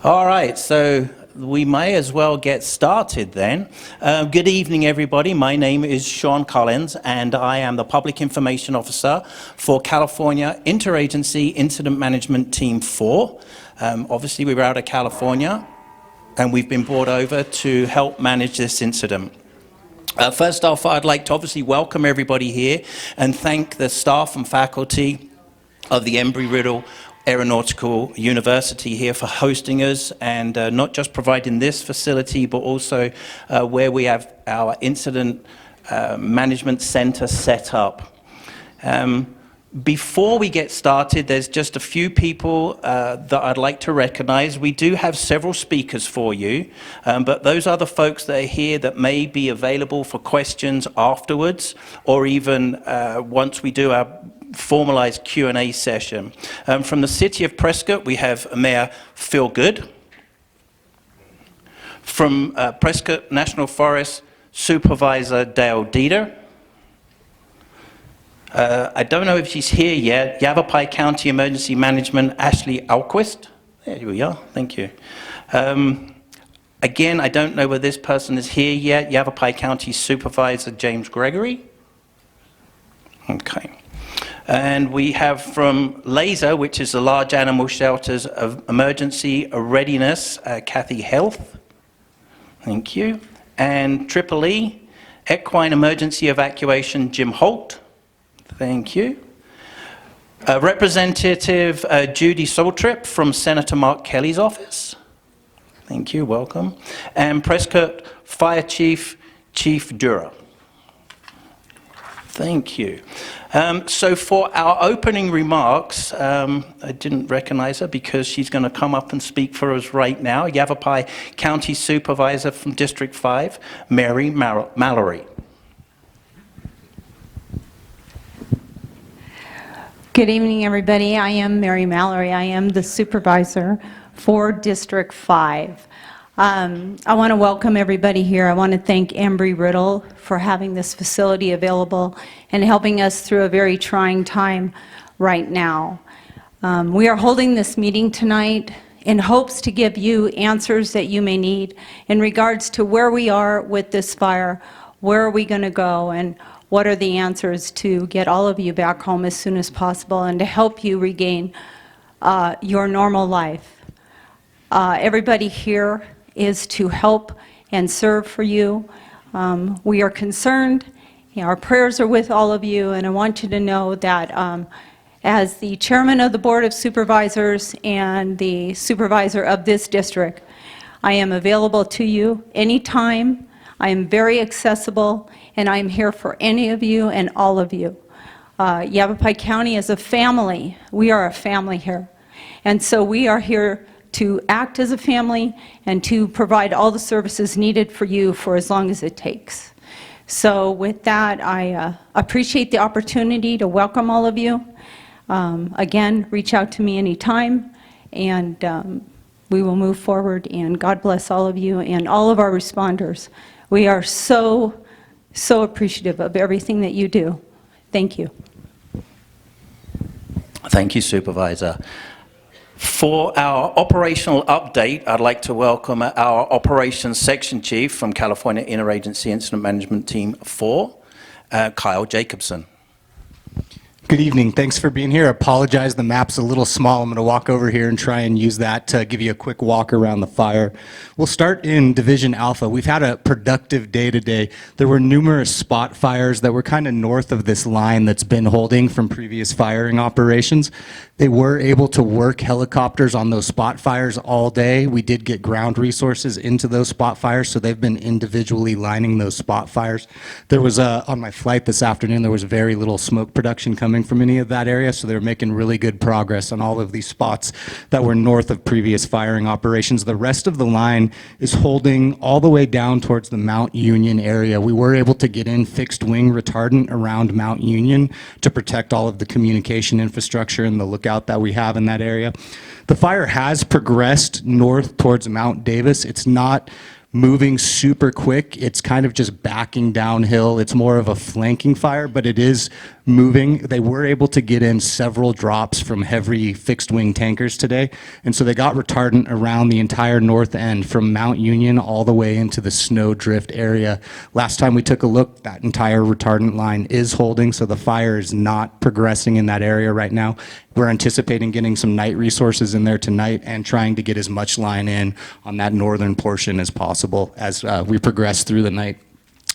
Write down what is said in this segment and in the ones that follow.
All right, so we may as well get started then. Good evening, everybody. My name is Sean Collins, and I am the Public Information Officer for California Interagency Incident Management Team 4. Obviously, we were out of California, and we've been brought over to help manage this incident. First off, I'd like to obviously welcome everybody here and thank the staff and faculty of the Embry-Riddle Aeronautical University here for hosting us and not just providing this facility, but also where we have our incident management center set up. Before we get started, there's just a few people that I'd like to recognize. We do have several speakers for you, but those are the folks that are here that may be available for questions afterwards, or even once we do our formalized Q&A session. From the City of Prescott, we have Mayor Phil Good. From Prescott National Forest, Supervisor Dale Dieter. I don't know if she's here yet. Yavapai County Emergency Management, Ashley Alquist. There we are, thank you. Again, I don't know whether this person is here yet. Yavapai County Supervisor James Gregory. Okay. And we have from LASER, which is the Large Animal Shelters of Emergency Readiness, Kathy Health. Thank you. And Triple E, Equine Emergency Evacuation, Jim Holt. Thank you. Representative Judy Saltrip from Senator Mark Kelly's office. Thank you, welcome. And Prescott Fire Chief, Chief Dura. Thank you. So for our opening remarks, I didn't recognize her because she's going to come up and speak for us right now. Yavapai County Supervisor from District 5, Mary Mallory. Good evening, everybody. I am Mary Mallory. I am the supervisor for District 5. I want to welcome everybody here. I want to thank Embry-Riddle for having this facility available and helping us through a very trying time right now. We are holding this meeting tonight in hopes to give you answers that you may need in regards to where we are with this fire, where are we going to go, and what are the answers to get all of you back home as soon as possible and to help you regain your normal life. Everybody here is to help and serve for you. We are concerned. Our prayers are with all of you, and I want you to know that as the chairman of the Board of Supervisors and the supervisor of this district, I am available to you anytime. I am very accessible, and I am here for any of you and all of you. Yavapai County is a family. We are a family here. And so we are here to act as a family and to provide all the services needed for you for as long as it takes. So with that, I appreciate the opportunity to welcome all of you. Again, reach out to me anytime, and we will move forward, and God bless all of you and all of our responders. We are so appreciative of everything that you do. Thank you. Thank you, Supervisor. For our operational update, I'd like to welcome our Operations Section Chief from California Interagency Incident Management Team 4, Kyle Jacobson. Good evening. Thanks for being here. I apologize, the map's a little small. I'm going to walk over here and try and use that to give you a quick walk around the fire. We'll start in Division Alpha. We've had a productive day today. There were numerous spot fires that were kind of north of this line that's been holding from previous firing operations. They were able to work helicopters on those spot fires all day. We did get ground resources into those spot fires, so they've been individually lining those spot fires. There was, on my flight this afternoon, there was very little smoke production coming from any of that area, so they were making really good progress on all of these spots that were north of previous firing operations. The rest of the line is holding all the way down towards the Mount Union area. We were able to get in fixed wing retardant around Mount Union to protect all of the communication infrastructure and the lookout that we have in that area. The fire has progressed north towards Mount Davis. It's not moving super quick. It's kind of just backing downhill. It's more of a flanking fire, but it is moving. They were able to get in several drops from heavy fixed wing tankers today, and so they got retardant around the entire north end from Mount Union all the way into the snowdrift area. Last time we took a look, that entire retardant line is holding, so the fire is not progressing in that area right now. We're anticipating getting some night resources in there tonight and trying to get as much line in on that northern portion as possible as we progress through the night.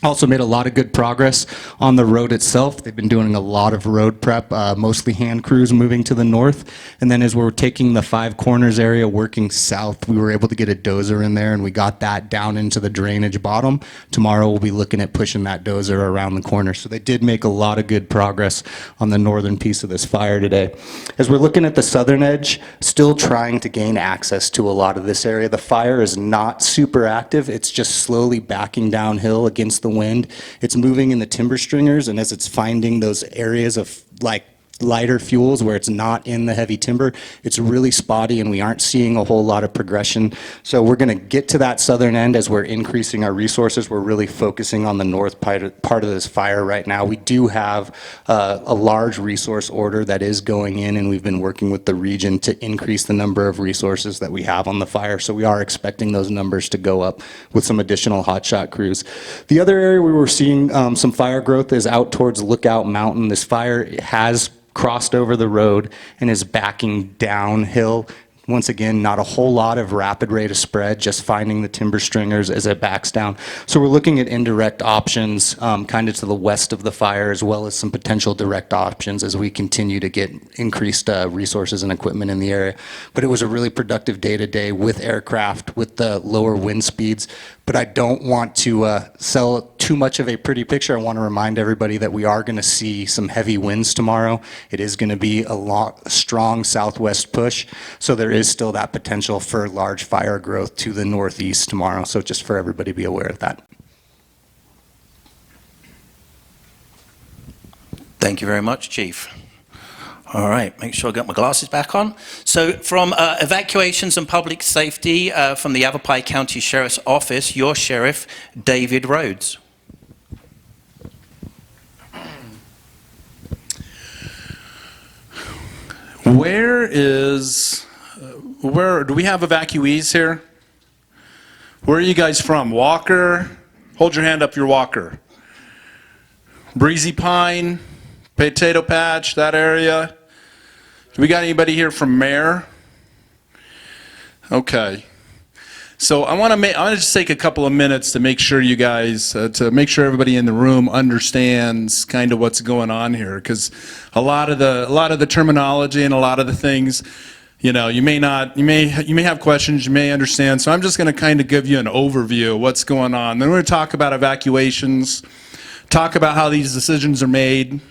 Also made a lot of good progress on the road itself. They've been doing a lot of road prep, mostly hand crews moving to the north. And then as we're taking the Five Corners area, working south, we were able to get a dozer in there and we got that down into the drainage bottom. Tomorrow we'll be looking at pushing that dozer around the corner. So they did make a lot of good progress on the northern piece of this fire today. As we're looking at the southern edge, still trying to gain access to a lot of this area. The fire is not super active. It's just slowly backing downhill against the wind. It's moving in the timber stringers, and as it's finding those areas of like lighter fuels where it's not in the heavy timber, it's really spotty and we aren't seeing a whole lot of progression. So we're going to get to that southern end as we're increasing our resources. We're really focusing on the north part of this fire right now. We do have a large resource order that is going in, and we've been working with the region to increase the number of resources that we have on the fire. So we are expecting those numbers to go up with some additional hotshot crews. The other area we were seeing some fire growth is out towards Lookout Mountain. This fire has crossed over the road and is backing downhill. Once again, not a whole lot of rapid rate of spread, just finding the timber stringers as it backs down. So we're looking at indirect options kind of to the west of the fire, as well as some potential direct options as we continue to get increased resources and equipment in the area. But it was a really productive day today with aircraft, with the lower wind speeds. But I don't want to sell too much of a pretty picture. I want to remind everybody that we are going to see some heavy winds tomorrow. It is going to be a strong southwest push, so there is still that potential for large fire growth to the northeast tomorrow. So just for everybody to be aware of that. Thank you very much, Chief. All right, make sure I got my glasses back on. So from evacuations and public safety from the Yavapai County Sheriff's Office, your Sheriff, David Rhodes. Where do we have evacuees here? Where are you guys from? Walker? Hold your hand up, your Walker. Breezy Pine, Potato Patch, that area. Do we got anybody here from Mare? Okay. So I want to just take a couple of minutes to make sure you guys, to make sure everybody in the room understands kind of what's going on here, because a lot of the terminology and a lot of the things, you know, you may have questions, you may understand. So I'm just going to kind of give you an overview of what's going on. Then we're going to talk about evacuations, talk about how these decisions are made,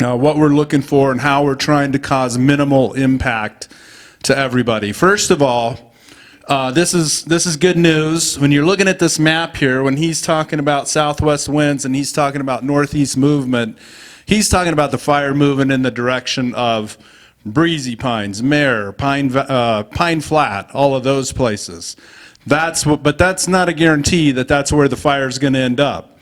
what we're looking for, and how we're trying to cause minimal impact to everybody. First of all, this is good news. When you're looking at this map here, when he's talking about southwest winds and he's talking about northeast movement, he's talking about the fire moving in the direction of Breezy Pines, Mare, Pine Flat, all of those places. But that's not a guarantee that that's where the fire is going to end up.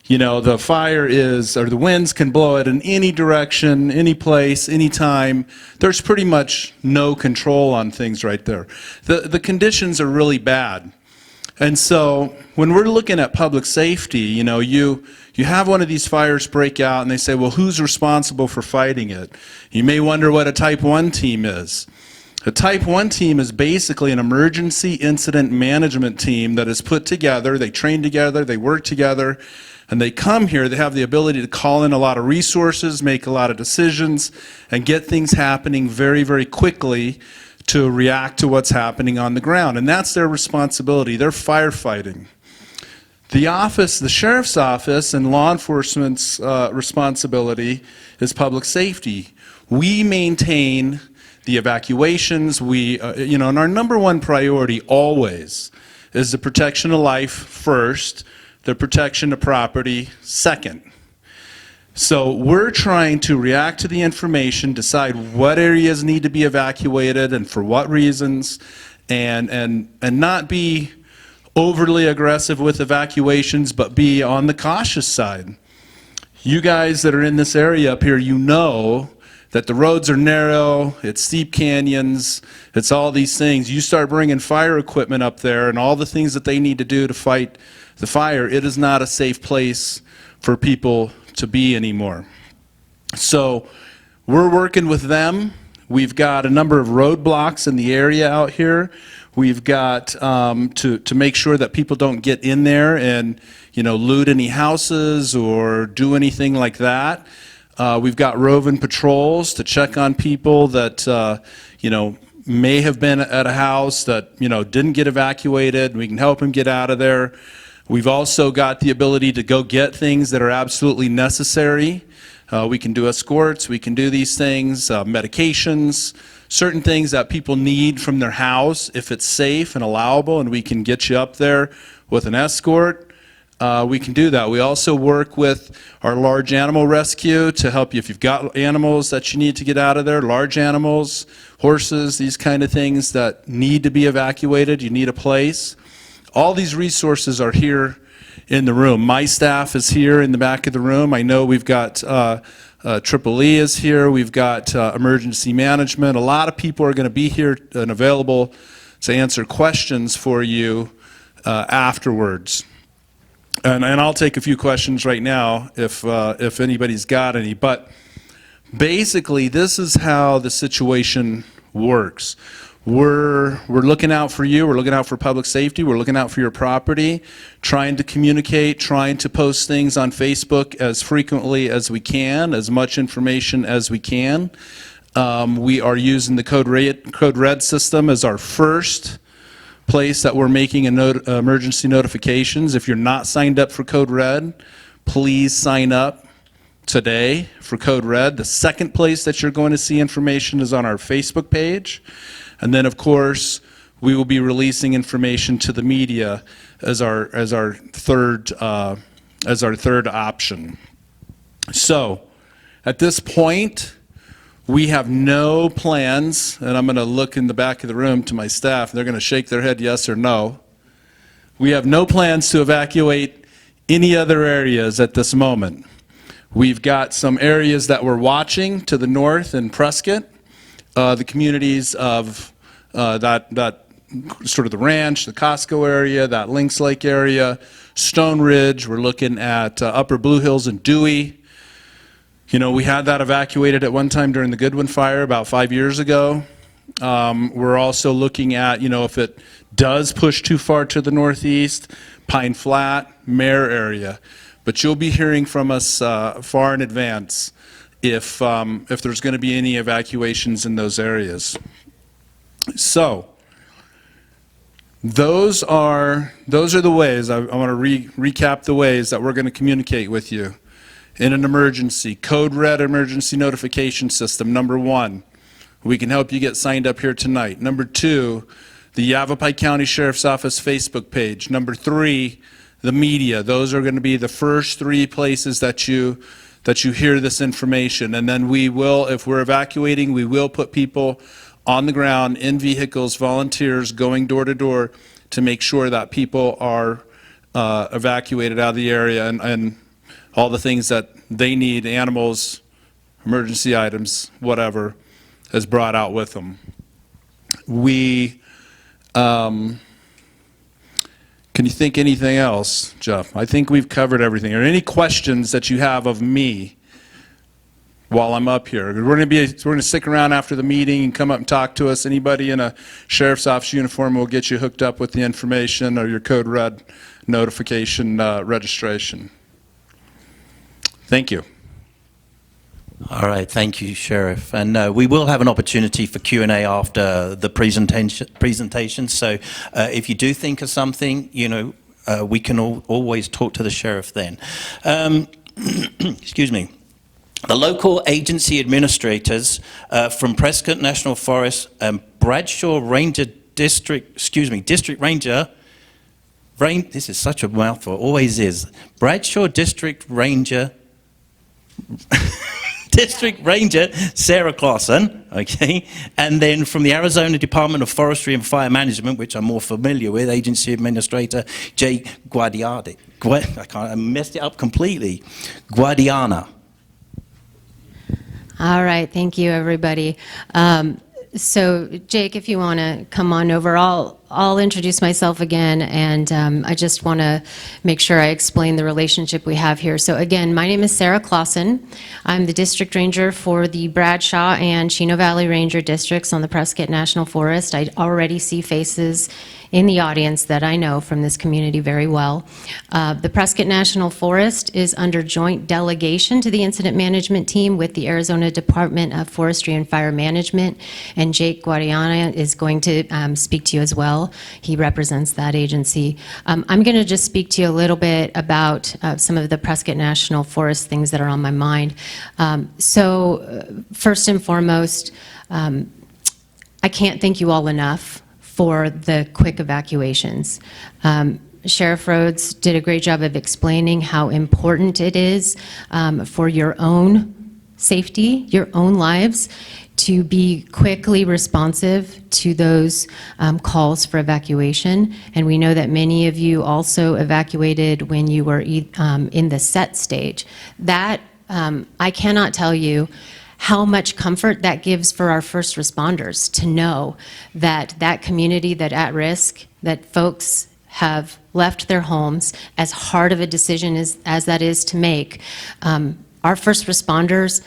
You know, the the winds can blow it in any direction, any place, any time. There's pretty much no control on things right there. The conditions are really bad. And so when we're looking at public safety, you know, you have one of these fires break out and they say, well, who's responsible for fighting it? You may wonder what a Type 1 team is. A Type 1 team is basically an emergency incident management team that is put together, they train together, they work together, and they come here, they have the ability to call in a lot of resources, make a lot of decisions, and get things happening very, very quickly to react to what's happening on the ground. And that's their responsibility. They're firefighting. The sheriff's office and law enforcement's responsibility is public safety. We maintain the evacuations. And our number one priority always is the protection of life first, the protection of property second. So we're trying to react to the information, decide what areas need to be evacuated and for what reasons, and not be overly aggressive with evacuations, but be on the cautious side. You guys that are in this area up here, you know that the roads are narrow, it's steep canyons, it's all these things. You start bringing fire equipment up there and all the things that they need to do to fight the fire, it is not a safe place for people to be anymore. So we're working with them. We've got a number of roadblocks in the area out here. We've got to make sure that people don't get in there and, loot any houses or do anything like that. We've got roving patrols to check on people that, may have been at a house that, didn't get evacuated. We can help them get out of there. We've also got the ability to go get things that are absolutely necessary. We can do escorts, we can do these things, medications, certain things that people need from their house if it's safe and allowable, and we can get you up there with an escort. We can do that. We also work with our large animal rescue to help you if you've got animals that you need to get out of there, large animals, horses, these kind of things that need to be evacuated, you need a place. All these resources are here in the room. My staff is here in the back of the room. I know we've got Triple E is here. We've got emergency management. A lot of people are going to be here and available to answer questions for you afterwards. And I'll take a few questions right now if anybody's got any. But basically, this is how the situation works. We're looking out for you. We're looking out for public safety. We're looking out for your property, trying to communicate, trying to post things on Facebook as frequently as we can, as much information as we can. We are using the Code Red system as our first place that we're making emergency notifications. If you're not signed up for Code Red, please sign up today for Code Red. The second place that you're going to see information is on our Facebook page. And then, of course, we will be releasing information to the media as our third option. So, at this point, we have no plans, and I'm going to look in the back of the room to my staff. They're going to shake their head yes or no. We have no plans to evacuate any other areas at this moment. We've got some areas that we're watching to the north in Prescott. The communities of that sort of the ranch, the Costco area, that Lynx Lake area, Stone Ridge. We're looking at Upper Blue Hills and Dewey. We had that evacuated at one time during the Goodwin fire about 5 years ago. We're also looking at, if it does push too far to the northeast, Pine Flat, Mare area. But you'll be hearing from us far in advance if there's going to be any evacuations in those areas. So those are the ways. I want to recap the ways that we're going to communicate with you in an emergency. Code Red emergency notification system, number 1. We can help you get signed up here tonight. Number 2, the Yavapai County Sheriff's Office Facebook page. Number 3, the media. Those are going to be the first 3 places that you hear this information. And then we will, if we're evacuating, we will put people on the ground in vehicles, volunteers going door to door to make sure that people are evacuated out of the area and all the things that they need, animals, emergency items, whatever, is brought out with them. Can you think anything else, Jeff? I think we've covered everything. Are there any questions that you have of me while I'm up here? We're going to stick around after the meeting and come up and talk to us. Anybody in a sheriff's office uniform will get you hooked up with the information or your Code Red notification registration. Thank you. All right, thank you, Sheriff. And we will have an opportunity for Q&A after the presentation. So if you do think of something, we can always talk to the Sheriff then. Excuse me. The local agency administrators from Prescott National Forest and Bradshaw District Ranger, this is such a mouthful, always is. Bradshaw District Ranger District Ranger Sarah Clausen, okay, and then from the Arizona Department of Forestry and Fire Management, which I'm more familiar with, Agency Administrator Jake Guadiardi. I messed it up completely. Guadiana. All right, thank you, everybody. So, Jake, if you want to come on over, I'll introduce myself again, and I just want to make sure I explain the relationship we have here. So, again, my name is Sarah Clausen. I'm the District Ranger for the Bradshaw and Chino Valley Ranger Districts on the Prescott National Forest. I already see faces in the audience that I know from this community very well. The Prescott National Forest is under joint delegation to the Incident Management Team with the Arizona Department of Forestry and Fire Management, and Jake Guadiana is going to speak to you as well. He represents that agency. I'm going to just speak to you a little bit about some of the Prescott National Forest things that are on my mind. First and foremost, I can't thank you all enough for the quick evacuations. Sheriff Rhodes did a great job of explaining how important it is for your own safety, your own lives, to be quickly responsive to those calls for evacuation. And we know that many of you also evacuated when you were in the set stage. That, I cannot tell you how much comfort that gives for our first responders to know that that community that at risk, that folks have left their homes, as hard of a decision as that is to make, our first responders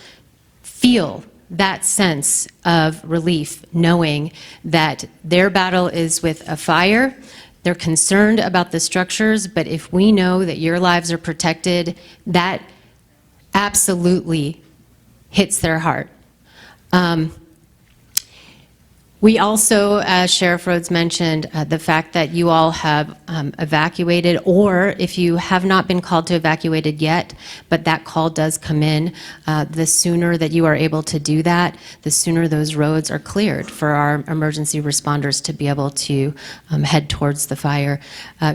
feel that sense of relief, knowing that their battle is with a fire. They're concerned about the structures, but if we know that your lives are protected, that absolutely hits their heart. We also, as Sheriff Rhodes mentioned, the fact that you all have evacuated, or if you have not been called to evacuated yet, but that call does come in, the sooner that you are able to do that, the sooner those roads are cleared for our emergency responders to be able to head towards the fire.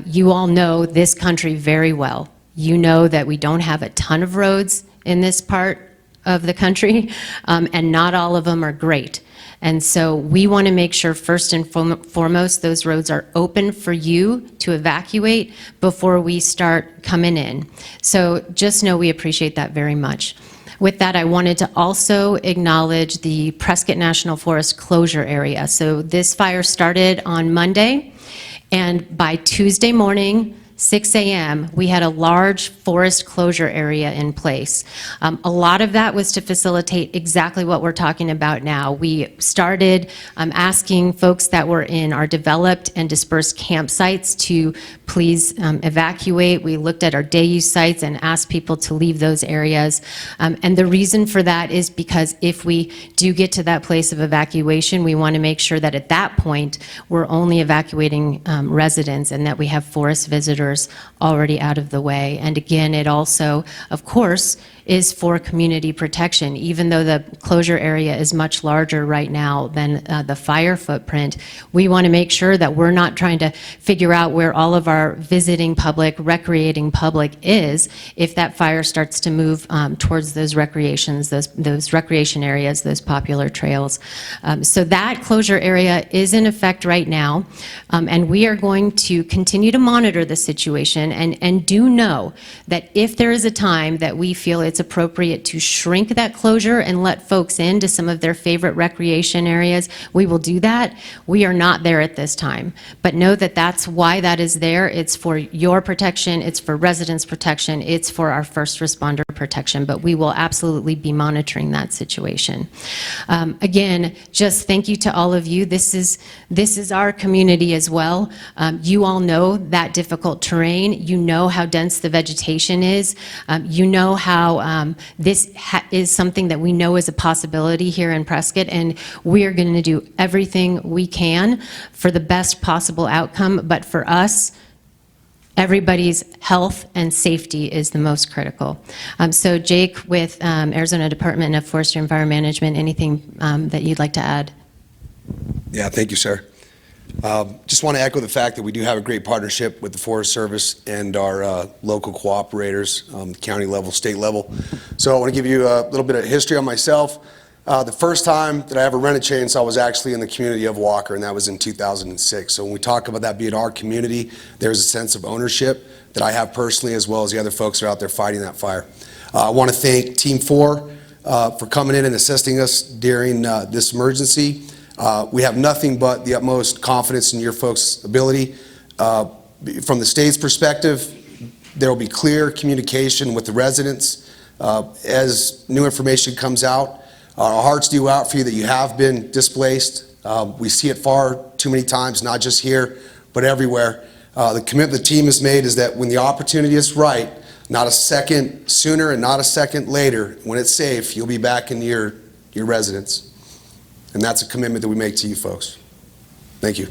You all know this country very well. You know that we don't have a ton of roads in this part of the country, and not all of them are great. And so we want to make sure first and foremost those roads are open for you to evacuate before we start coming in. So just know we appreciate that very much. With that, I wanted to also acknowledge the Prescott National Forest closure area. So this fire started on Monday, and by Tuesday morning, 6 a.m., we had a large forest closure area in place. A lot of that was to facilitate exactly what we're talking about now. We started asking folks that were in our developed and dispersed campsites to please evacuate. We looked at our day use sites and asked people to leave those areas. And the reason for that is because if we do get to that place of evacuation, we want to make sure that at that point, we're only evacuating residents and that we have forest visitors already out of the way. And again, it also, of course, is for community protection. Even though the closure area is much larger right now than the fire footprint, we want to make sure that we're not trying to figure out where all of our visiting public, recreating public is if that fire starts to move towards those those recreation areas, those popular trails. So that closure area is in effect right now, and we are going to continue to monitor the situation and do know that if there is a time that we feel it's appropriate to shrink that closure and let folks into some of their favorite recreation areas, we will do that. We are not there at this time, but know that that's why that is there. It's for your protection, it's for residents' protection, it's for our first responder protection, but we will absolutely be monitoring that situation. Again, just thank you to all of you. This is our community as well. You all know that difficult terrain. You know how dense the vegetation is. You know how this is something that we know is a possibility here in Prescott, and we are going to do everything we can for the best possible outcome. But for us, everybody's health and safety is the most critical. So Jake, with Arizona Department of Forestry and Fire Management, anything that you'd like to add? Yeah, thank you, sir. Just want to echo the fact that we do have a great partnership with the Forest Service and our local cooperators, county level, state level. So I want to give you a little bit of history on myself. The first time that I ever rented a chainsaw was actually in the community of Walker, and that was in 2006. So when we talk about that being our community, there's a sense of ownership that I have personally, as well as the other folks who are out there fighting that fire. I want to thank Team 4 for coming in and assisting us during this emergency. We have nothing but the utmost confidence in your folks' ability. From the state's perspective, there will be clear communication with the residents as new information comes out. Our hearts do out for you that you have been displaced. We see it far too many times, not just here, but everywhere. The commitment the team has made is that when the opportunity is right, not a second sooner and not a second later, when it's safe, you'll be back in your residence. And that's a commitment that we make to you folks. Thank you.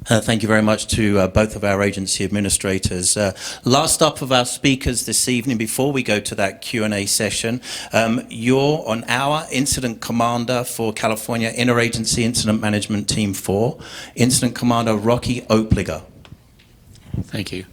Thank you very much to both of our agency administrators. Last up of our speakers this evening, before we go to that Q&A session, you're on our incident commander for California Interagency Incident Management Team 4, Incident Commander Rocky Opliger. Thank you.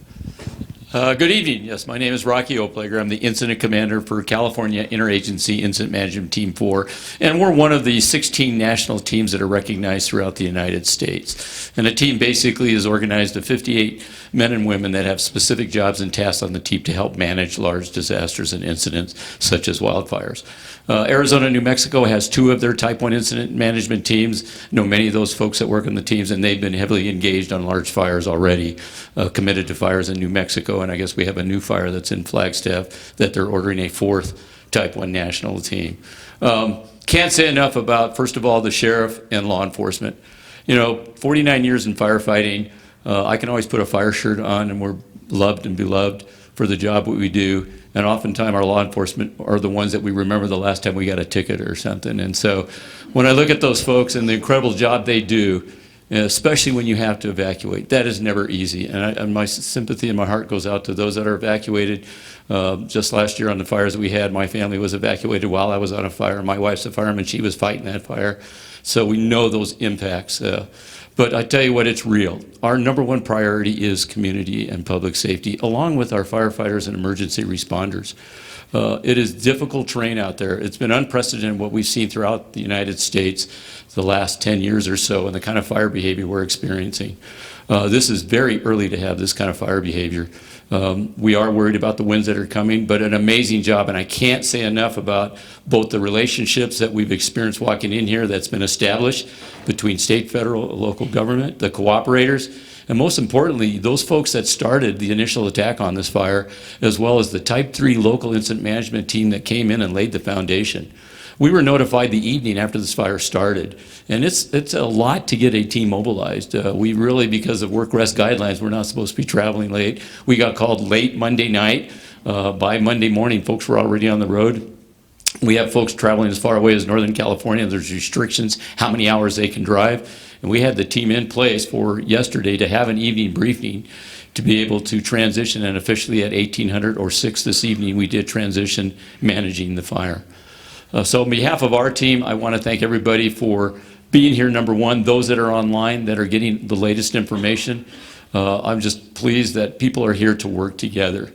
Good evening. Yes, my name is Rocky Opliger. I'm the Incident Commander for California Interagency Incident Management Team 4, and we're one of the 16 national teams that are recognized throughout the United States. And a team basically is organized of 58 men and women that have specific jobs and tasks on the team to help manage large disasters and incidents such as wildfires. Arizona and New Mexico has 2 of their Type 1 incident management teams. I know many of those folks that work on the teams, and they've been heavily engaged on large fires already, committed to fires in New Mexico, and I guess we have a new fire that's in Flagstaff that they're ordering a 4th Type 1 national team. Can't say enough about, first of all, the sheriff and law enforcement. You know, 49 years in firefighting, I can always put a fire shirt on, and we're loved and beloved for the job that we do. And oftentimes our law enforcement are the ones that we remember the last time we got a ticket or something. And so when I look at those folks and the incredible job they do, especially when you have to evacuate, that is never easy. And my sympathy and my heart goes out to those that are evacuated. Just last year on the fires that we had, my family was evacuated while I was on a fire. My wife's a fireman. She was fighting that fire. So we know those impacts. But I tell you what, it's real. Our number one priority is community and public safety, along with our firefighters and emergency responders. It is difficult terrain out there. It's been unprecedented what we've seen throughout the United States the last 10 years or so, and the kind of fire behavior we're experiencing. This is very early to have this kind of fire behavior. We are worried about the winds that are coming, but an amazing job, and I can't say enough about both the relationships that we've experienced walking in here that's been established between state, federal, local government, the cooperators, and most importantly, those folks that started the initial attack on this fire, as well as the Type 3 local incident management team that came in and laid the foundation. We were notified the evening after this fire started, and it's a lot to get a team mobilized. We really, because of work rest guidelines, we're not supposed to be traveling late. We got called late Monday night. By Monday morning, folks were already on the road. We have folks traveling as far away as Northern California. There's restrictions, how many hours they can drive. And we had the team in place for yesterday to have an evening briefing to be able to transition, and officially at 1800 or 6 this evening, we did transition managing the fire. So on behalf of our team, I want to thank everybody for being here, number one, those that are online that are getting the latest information. I'm just pleased that people are here to work together.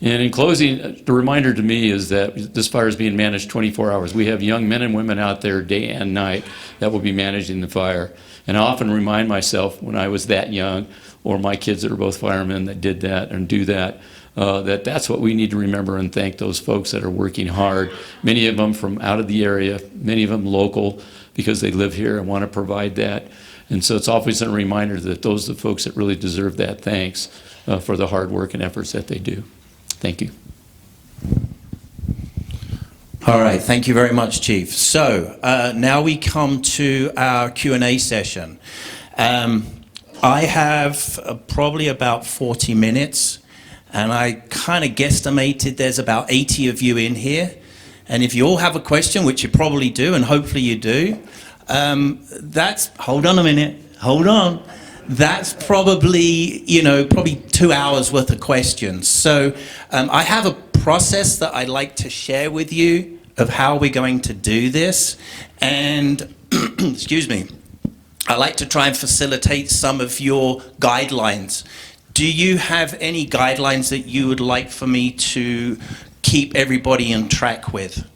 And in closing, the reminder to me is that this fire is being managed 24 hours. We have young men and women out there day and night that will be managing the fire. And I often remind myself when I was that young, or my kids that are both firemen that did that and do that, that's what we need to remember and thank those folks that are working hard. Many of them from out of the area, many of them local because they live here and want to provide that. And so it's always a reminder that those are the folks that really deserve that thanks for the hard work and efforts that they do. Thank you. All right, thank you very much, Chief. So now we come to our Q&A session. I have probably about 40 minutes, and I kind of guesstimated there's about 80 of you in here. And if you all have a question, which you probably do, and hopefully you do, hold on a minute, hold on. That's probably, probably 2 hours worth of questions. So I have a process that I'd like to share with you of how we're going to do this. And, excuse me, I like to try and facilitate some of your guidelines. Do you have any guidelines that you would like for me to keep everybody on track with?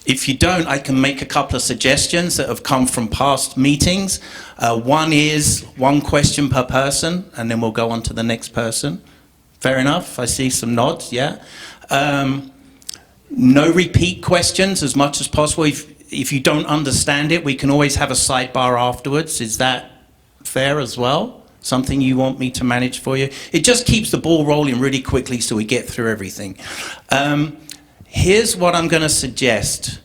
If you don't, I can make a couple of suggestions that have come from past meetings. One is one question per person, and then we'll go on to the next person. Fair enough? I see some nods, yeah. No repeat questions as much as possible. If you don't understand it, we can always have a sidebar afterwards. Is that fair as well? Something you want me to manage for you? It just keeps the ball rolling really quickly so we get through everything. Here's what I'm going to suggest.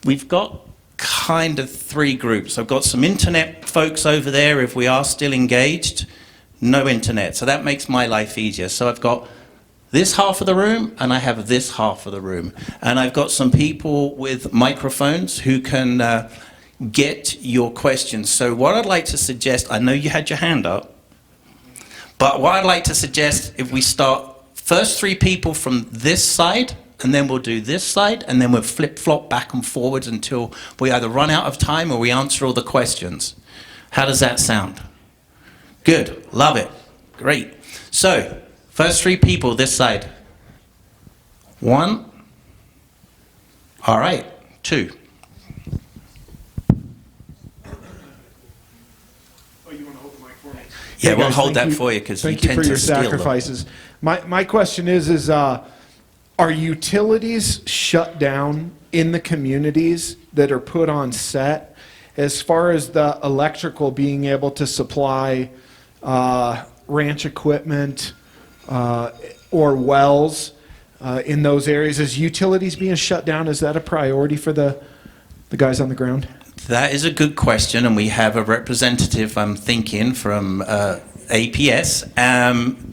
We've got kind of three groups. I've got some internet folks over there if we are still engaged. No internet, so that makes my life easier. So I've got this half of the room and I have this half of the room. And I've got some people with microphones who can get your questions. So what I'd like to suggest, I know you had your hand up, but what I'd like to suggest, if we start first three people from this side, and then we'll do this side, and then we'll flip-flop back and forwards until we either run out of time or we answer all the questions. How does that sound? Good, love it, great. So, first three people this side. One. All right, two. Yeah, we'll hold that for you because you tend to steal them. Thank you for your sacrifices. My question is are utilities shut down in the communities that are put on set as far as the electrical being able to supply ranch equipment or wells in those areas? Is utilities being shut down? Is that a priority for the guys on the ground? That is a good question, and we have a representative, I'm thinking, from APS.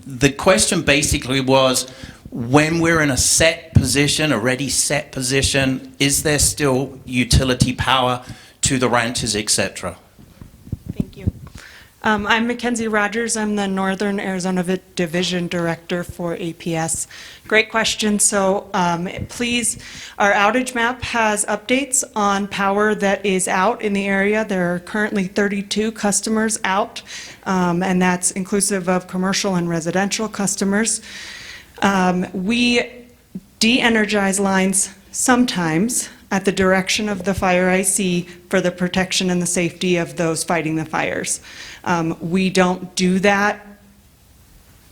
The question basically was, when we're in a set position, a ready set position, is there still utility power to the ranches, etc.? Thank you. I'm Mackenzie Rogers. I'm the Northern Arizona Division Director for APS. Great question. So please, our outage map has updates on power that is out in the area. There are currently 32 customers out, and that's inclusive of commercial and residential customers. We de-energize lines sometimes at the direction of the fire IC for the protection and the safety of those fighting the fires. We don't do that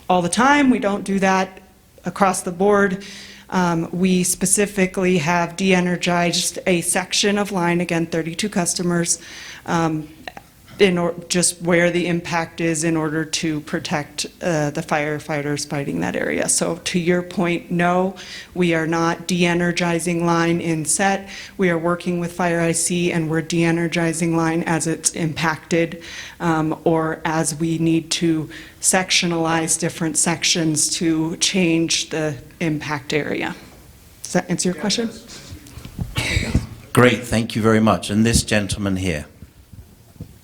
all the time. We don't do that across the board. We specifically have de-energized a section of line, again, 32 customers, just where the impact is in order to protect the firefighters fighting that area. So to your point, no, we are not de-energizing line in set. We are working with Fire IC and we're de-energizing line as it's impacted or as we need to sectionalize different sections to change the impact area. Does that answer your question? Great, thank you very much. And this gentleman here.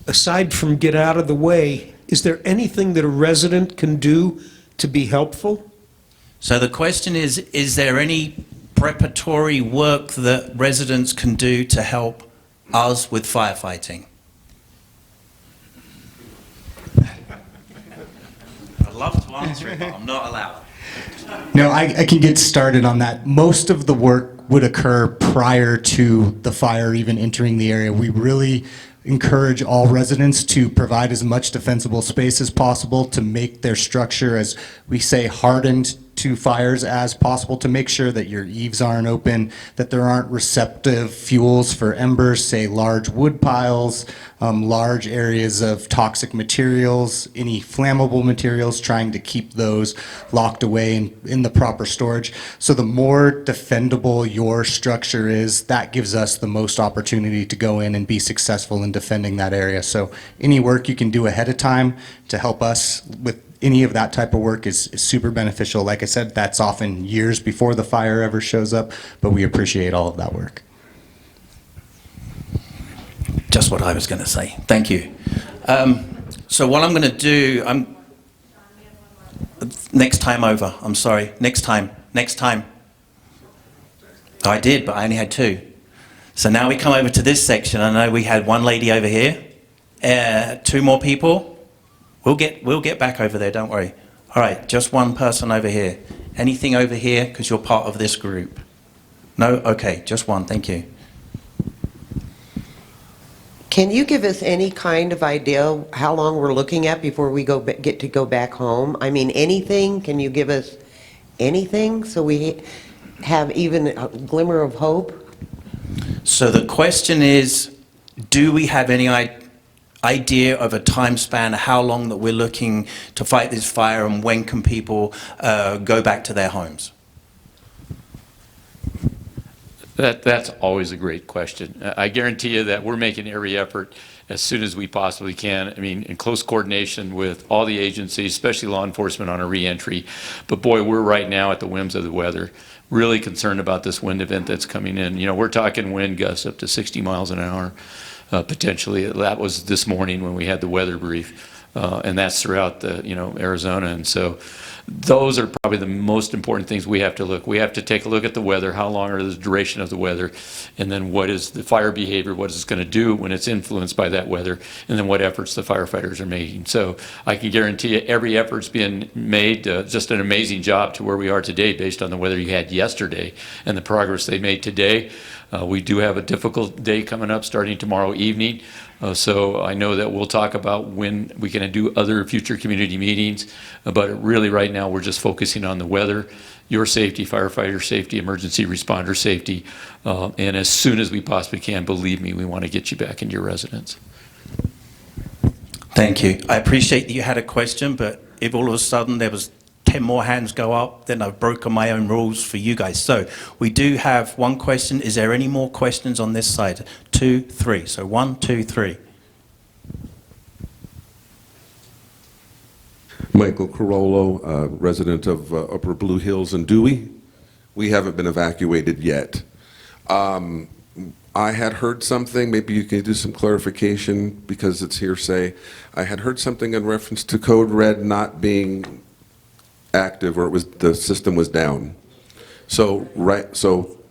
Aside from get out of the way, is there anything that a resident can do to be helpful? So the question is there any preparatory work that residents can do to help us with firefighting? I'd love to answer it, but I'm not allowed. No, I can get started on that. Most of the work would occur prior to the fire even entering the area. We really encourage all residents to provide as much defensible space as possible to make their structure, as we say, hardened to fires as possible, to make sure that your eaves aren't open, that there aren't receptive fuels for embers, say large wood piles, large areas of toxic materials, any flammable materials, trying to keep those locked away in the proper storage. So the more defendable your structure is, that gives us the most opportunity to go in and be successful in defending that area. So any work you can do ahead of time to help us with any of that type of work is super beneficial. Like I said, that's often years before the fire ever shows up, but we appreciate all of that work. Just what I was going to say. Thank you. So what I'm going to do, next time over. I'm sorry. Next time. I did, but I only had 2. So now we come over to this section. I know we had 1 lady over here, 2 more people. We'll get back over there, don't worry. All right, just 1 person over here. Anything over here, because you're part of this group? No? Okay, just 1, thank you. Can you give us any kind of idea how long we're looking at before we get to go back home? I mean, anything? Can you give us anything so we have even a glimmer of hope? So the question is, do we have any idea of a time span, how long that we're looking to fight this fire, and when can people go back to their homes? That's always a great question. I guarantee you that we're making every effort as soon as we possibly can. I mean, in close coordination with all the agencies, especially law enforcement on a reentry. But boy, we're right now at the whims of the weather. Really concerned about this wind event that's coming in. You know, we're talking wind gusts up to 60 miles an hour, potentially. That was this morning when we had the weather brief. And that's throughout the, Arizona. And so those are probably the most important things we have to look. We have to take a look at the weather, how long are the duration of the weather, and then what is the fire behavior, what is it going to do when it's influenced by that weather, and then what efforts the firefighters are making. So I can guarantee you every effort's being made, just an amazing job to where we are today based on the weather you had yesterday and the progress they made today. We do have a difficult day coming up starting tomorrow evening. So I know that we'll talk about when we can do other future community meetings, but really right now we're just focusing on the weather, your safety, firefighter safety, emergency responder safety, and as soon as we possibly can, believe me, we want to get you back into your residence. Thank you. I appreciate that you had a question, but if all of a sudden there was 10 more hands go up, then I've broken my own rules for you guys. So we do have 1 question. Is there any more questions on this side? 2, 3. So 1, 2, 3. Michael Carollo, resident of Upper Blue Hills and Dewey. We haven't been evacuated yet. I had heard something, maybe you can do some clarification because it's hearsay. I had heard something in reference to Code Red not being active, or the system was down. So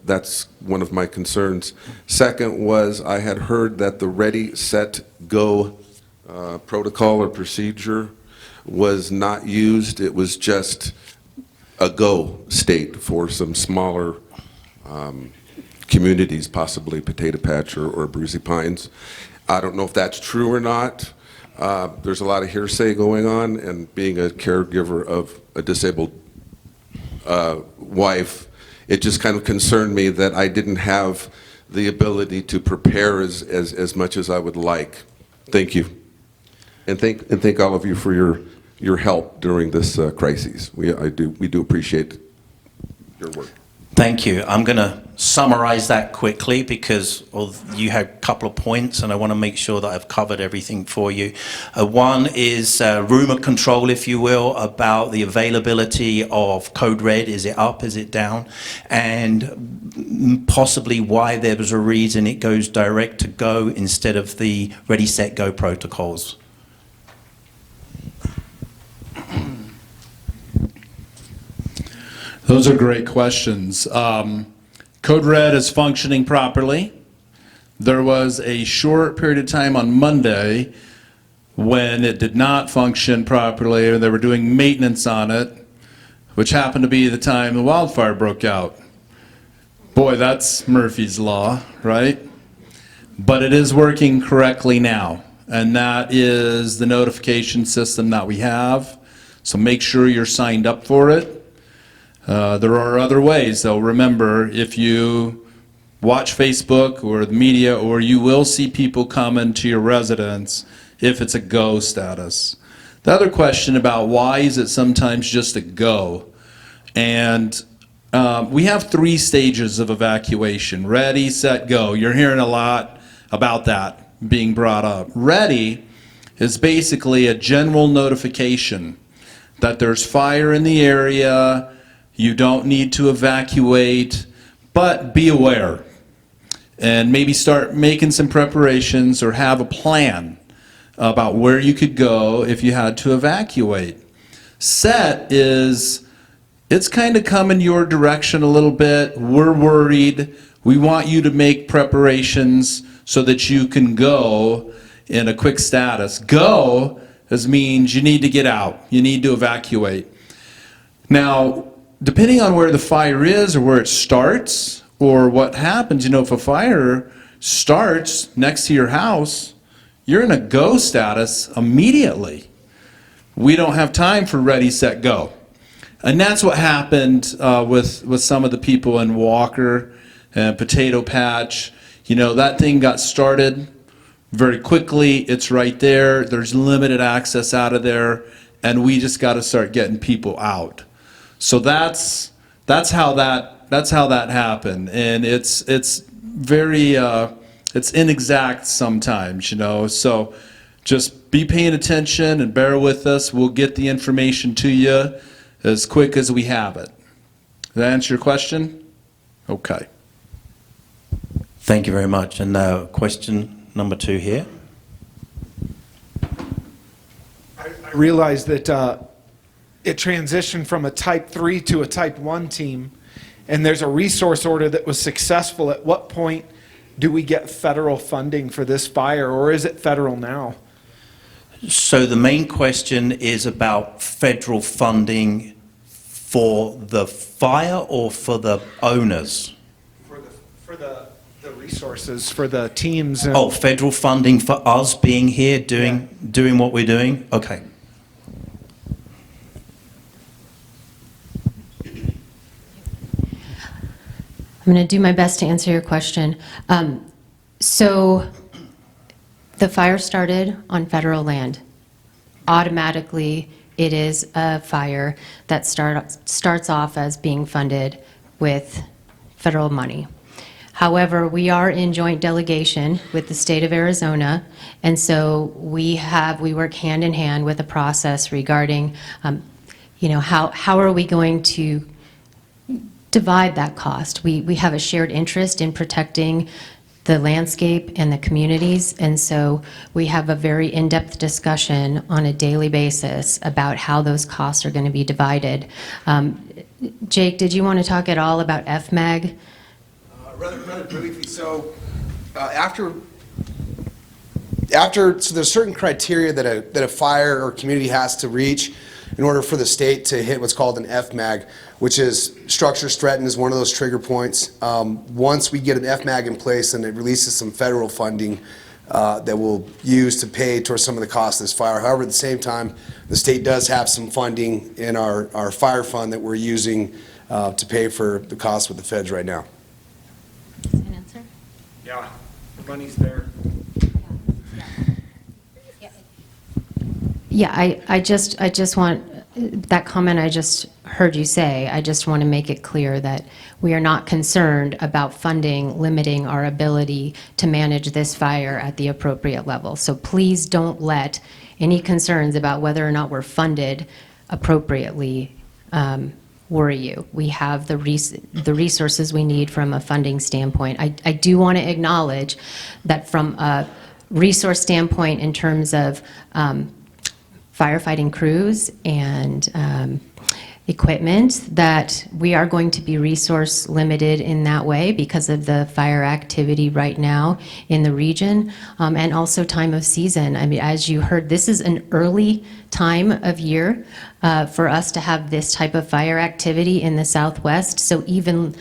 that's one of my concerns. Second was I had heard that the Ready, Set, Go protocol or procedure was not used. It was just a go state for some smaller communities, possibly Potato Patch or Brucey Pines. I don't know if that's true or not. There's a lot of hearsay going on, and being a caregiver of a disabled wife, it just kind of concerned me that I didn't have the ability to prepare as much as I would like. Thank you. And thank all of you for your help during this crisis. We do appreciate your work. Thank you. I'm going to summarize that quickly because you had a couple of points and I want to make sure that I've covered everything for you. 1 is rumor control, if you will, about the availability of Code Red. Is it up? Is it down? And possibly why there was a reason it goes direct to go instead of the Ready, Set, Go protocols. Those are great questions. Code Red is functioning properly. There was a short period of time on Monday when it did not function properly, or they were doing maintenance on it, which happened to be the time the wildfire broke out. Boy, that's Murphy's Law, right? But it is working correctly now, and that is the notification system that we have. So make sure you're signed up for it. There are other ways, though. Remember, if you watch Facebook or the media, or you will see people come into your residence if it's a go status. The other question about why is it sometimes just a go? And we have 3 stages of evacuation. Ready, set, go. You're hearing a lot about that being brought up. Ready is basically a general notification that there's fire in the area. You don't need to evacuate, but be aware and maybe start making some preparations or have a plan about where you could go if you had to evacuate. Set is it's kind of coming your direction a little bit. We're worried. We want you to make preparations so that you can go in a quick status. Go means you need to get out. You need to evacuate. Now, depending on where the fire is or where it starts or what happens, if a fire starts next to your house, you're in a go status immediately. We don't have time for ready, set, go. And that's what happened with some of the people in Walker and Potato Patch. That thing got started very quickly. It's right there. There's limited access out of there, and we just got to start getting people out. So that's how that happened, and it's very it's inexact sometimes, So just be paying attention and bear with us. We'll get the information to you as quick as we have it. Does that answer your question? Okay. Thank you very much. And question number 2 here. I realize that it transitioned from a Type 3 to a Type 1 team, and there's a resource order that was successful. At what point do we get federal funding for this fire, or is it federal now? So the main question is about federal funding for the fire or for the owners? For the resources, for the teams. And Oh, federal funding for us being here, doing what we're doing? Okay. I'm going to do my best to answer your question. So the fire started on federal land. Automatically, it is a fire that starts off as being funded with federal money. However, we are in joint delegation with the state of Arizona, and so we work hand in hand with a process regarding, how are we going to divide that cost. We have a shared interest in protecting the landscape and the communities, and so we have a very in-depth discussion on a daily basis about how those costs are going to be divided. Jake, did you want to talk at all about FMAG? Rather briefly, so so there's certain criteria that a fire or community has to reach in order for the state to hit what's called an FMAG, which is structures threatened is one of those trigger points. Once we get an FMAG in place, then it releases some federal funding that we'll use to pay towards some of the costs of this fire. However, at the same time, the state does have some funding in our fire fund that we're using to pay for the costs with the feds right now. An answer? yeah, the money's there. Yeah, I just want, that comment I just heard you say, I just want to make it clear that we are not concerned about funding limiting our ability to manage this fire at the appropriate level. So please don't let any concerns about whether or not we're funded appropriately worry you. We have the resources we need from a funding standpoint. I do want to acknowledge that from a resource standpoint in terms of firefighting crews and equipment, that we are going to be resource limited in that way because of the fire activity right now in the region, and also time of season. I mean, as you heard, this is an early time of year for us to have this type of fire activity in the Southwest. So even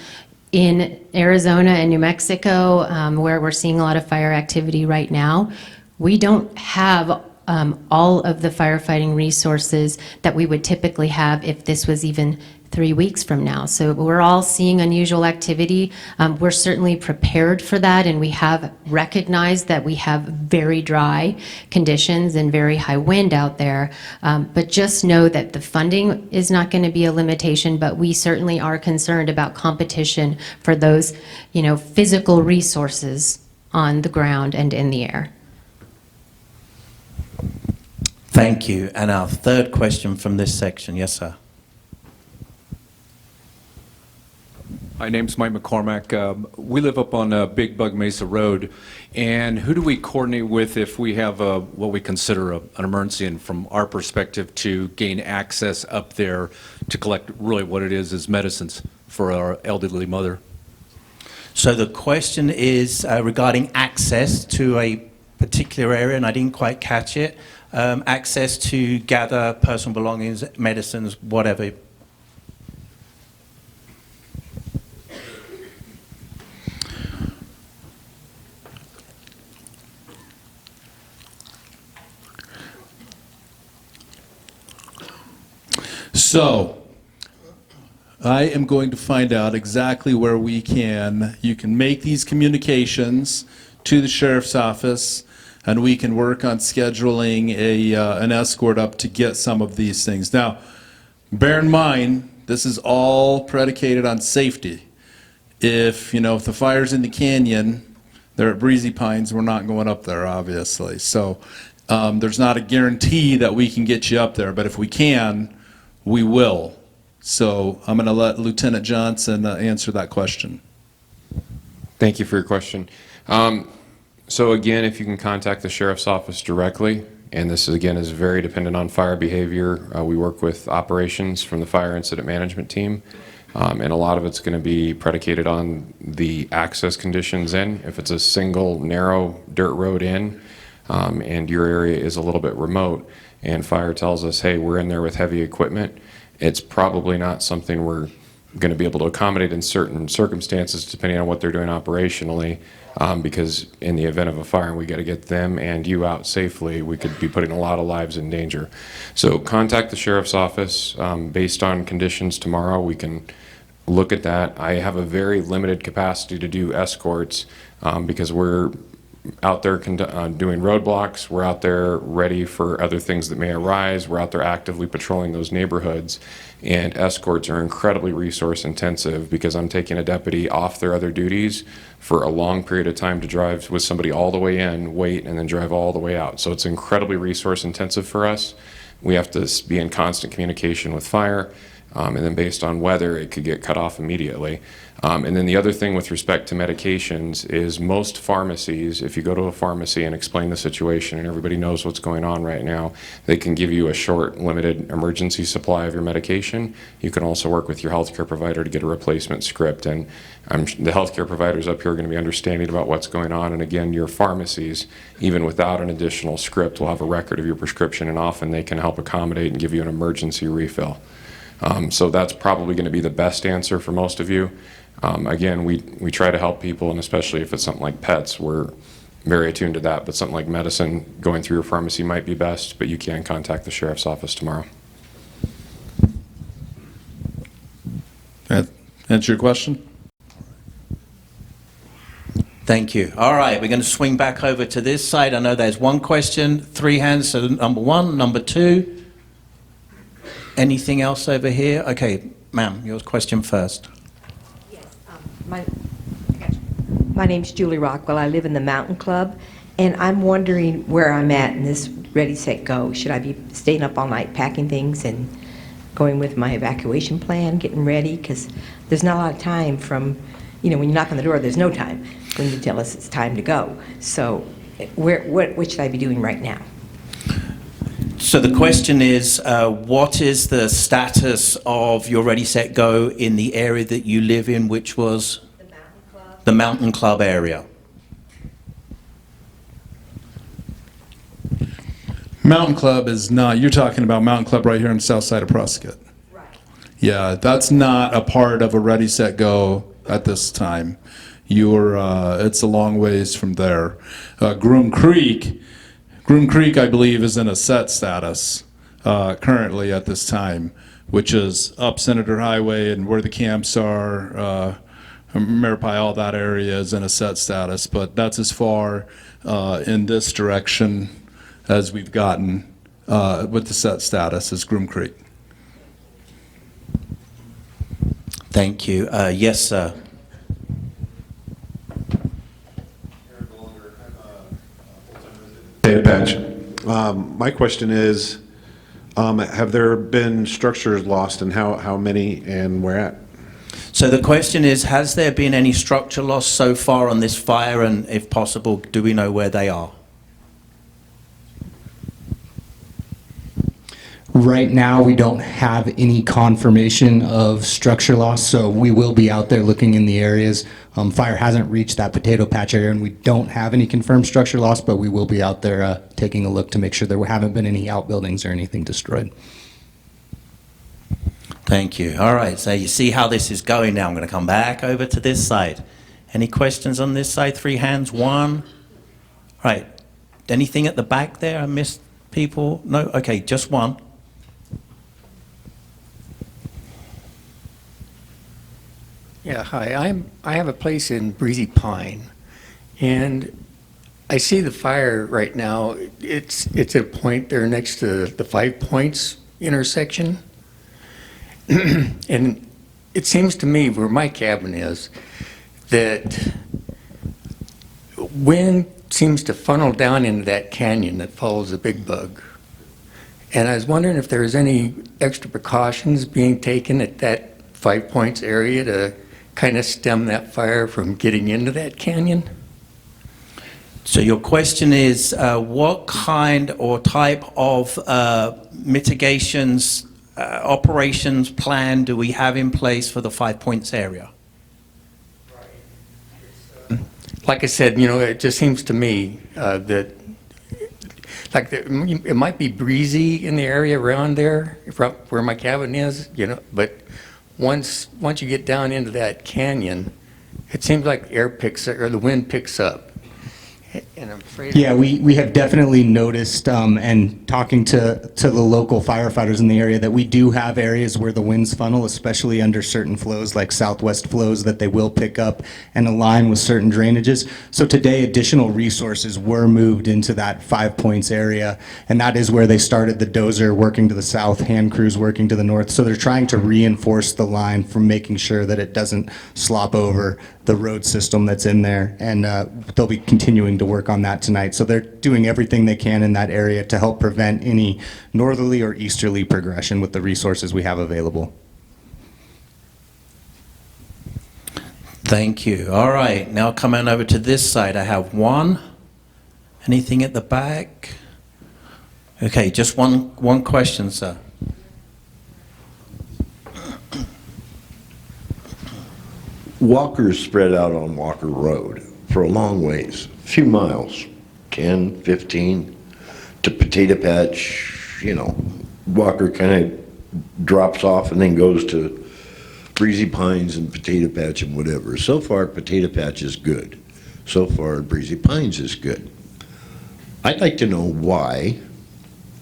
in Arizona and New Mexico, where we're seeing a lot of fire activity right now, we don't have all of the firefighting resources that we would typically have if this was even 3 weeks from now. So we're all seeing unusual activity. We're certainly prepared for that, and we have recognized that we have very dry conditions and very high wind out there. But just know that the funding is not going to be a limitation, but we certainly are concerned about competition for those, physical resources on the ground and in the air. Thank you. And our third question from this section. Yes, sir. My name's Mike McCormack. We live up on Big Bug Mesa Road, and who do we coordinate with if we have what we consider an emergency, and from our perspective to gain access up there to collect really what it is medicines for our elderly mother? So the question is regarding access to a particular area, and I didn't quite catch it. Access to gather personal belongings, medicines, whatever. So, I am going to find out exactly where you can make these communications to the sheriff's office, and we can work on scheduling an escort up to get some of these things. Now, bear in mind, this is all predicated on safety. If the fire's in the canyon, they're at Breezy Pines, we're not going up there, obviously. So, there's not a guarantee that we can get you up there, but if we can, we will. So I'm going to let Lieutenant Johnson answer that question. Thank you for your question. So again, if you can contact the sheriff's office directly, and this again is very dependent on fire behavior. We work with operations from the fire incident management team, and a lot of it's going to be predicated on the access conditions in. If it's a single narrow dirt road in, and your area is a little bit remote, and fire tells us, hey, we're in there with heavy equipment, it's probably not something we're going to be able to accommodate in certain circumstances depending on what they're doing operationally, because in the event of a fire and we got to get them and you out safely, we could be putting a lot of lives in danger. So contact the sheriff's office. Based on conditions tomorrow, we can look at that. I have a very limited capacity to do escorts because we're out there doing roadblocks. We're out there ready for other things that may arise. We're out there actively patrolling those neighborhoods. And escorts are incredibly resource intensive because I'm taking a deputy off their other duties for a long period of time to drive with somebody all the way in, wait, and then drive all the way out. So it's incredibly resource intensive for us. We have to be in constant communication with fire. And then based on weather, it could get cut off immediately. And then the other thing with respect to medications is most pharmacies, if you go to a pharmacy and explain the situation and everybody knows what's going on right now, they can give you a short, limited emergency supply of your medication. You can also work with your healthcare provider to get a replacement script. And the healthcare providers up here are going to be understanding about what's going on. And again, your pharmacies, even without an additional script, will have a record of your prescription, and often they can help accommodate and give you an emergency refill. So that's probably going to be the best answer for most of you. Again, we try to help people, and especially if it's something like pets, we're very attuned to that. But something like medicine, going through your pharmacy might be best, but you can contact the sheriff's office tomorrow. That answer your question? Thank you. All right, we're going to swing back over to this side. I know there's one question, 3 hands, so number 1, number 2. Anything else over here? Okay, ma'am, your question first. My name's Julie Rockwell. I live in the Mountain Club, and I'm wondering where I'm at in this Ready, Set, Go. Should I be staying up all night packing things and going with my evacuation plan, getting ready? Because there's not a lot of time from, when you knock on the door, there's no time when you tell us it's time to go. So what should I be doing right now? So the question is, what is the status of your Ready, Set, Go in the area that you live in, which was the Mountain Club area? Mountain Club is not, you're talking about Mountain Club right here on the south side of Prescott. Right. Yeah, that's not a part of a Ready, Set, Go at this time. It's a long ways from there. Groom Creek, I believe, is in a set status currently at this time, which is up Senator Highway and where the camps are, Marapai, all that area is in a set status, but that's as far in this direction as we've gotten with the set status as Groom Creek. Thank you. Yes, sir. David Patch. My question is, have there been structures lost, and how many and where at? So the question is, has there been any structure loss so far on this fire, and if possible, do we know where they are? Right now, we don't have any confirmation of structure loss, so we will be out there looking in the areas. Fire hasn't reached that potato patch area, and we don't have any confirmed structure loss, but we will be out there taking a look to make sure there haven't been any outbuildings or anything destroyed. Thank you. All right, so you see how this is going now. I'm going to come back over to this side. Any questions on this side? 3 hands, 1. Right. Anything at the back there? I missed people? No? Okay, just 1. Yeah, hi. I have a place in Breezy Pine, and I see the fire right now. It's at a point there next to the 5 Points intersection, and it seems to me where my cabin is that wind seems to funnel down into that canyon that follows the Big Bug. And I was wondering if there's any extra precautions being taken at that 5 Points area to kind of stem that fire from getting into that canyon? So your question is, what kind or type of mitigations, operations plan do we have in place for the 5 Points area? Like I said, you know, it just seems to me that like it might be breezy in the area around there, where my cabin is, you know, but once you get down into that canyon, it seems like air picks up, or the wind picks up. And I'm afraid. Yeah, we have definitely noticed, and talking to the local firefighters in the area, that we do have areas where the winds funnel, especially under certain flows like southwest flows, that they will pick up and align with certain drainages. So today, additional resources were moved into that 5 Points area, and that is where they started the dozer working to the south, hand crews working to the north. So they're trying to reinforce the line from making sure that it doesn't slop over the road system that's in there, and they'll be continuing to work on that tonight. So they're doing everything they can in that area to help prevent any northerly or easterly progression with the resources we have available. Thank you. All right, now coming over to this side, I have 1. Anything at the back? Okay, just one question, sir. Walkers spread out on Walker Road for a long ways, a few miles, 10, 15, to Potato Patch. You know, Walker kind of drops off and then goes to Breezy Pines and Potato Patch and whatever. So far, Potato Patch is good. So far, Breezy Pines is good. I'd like to know why,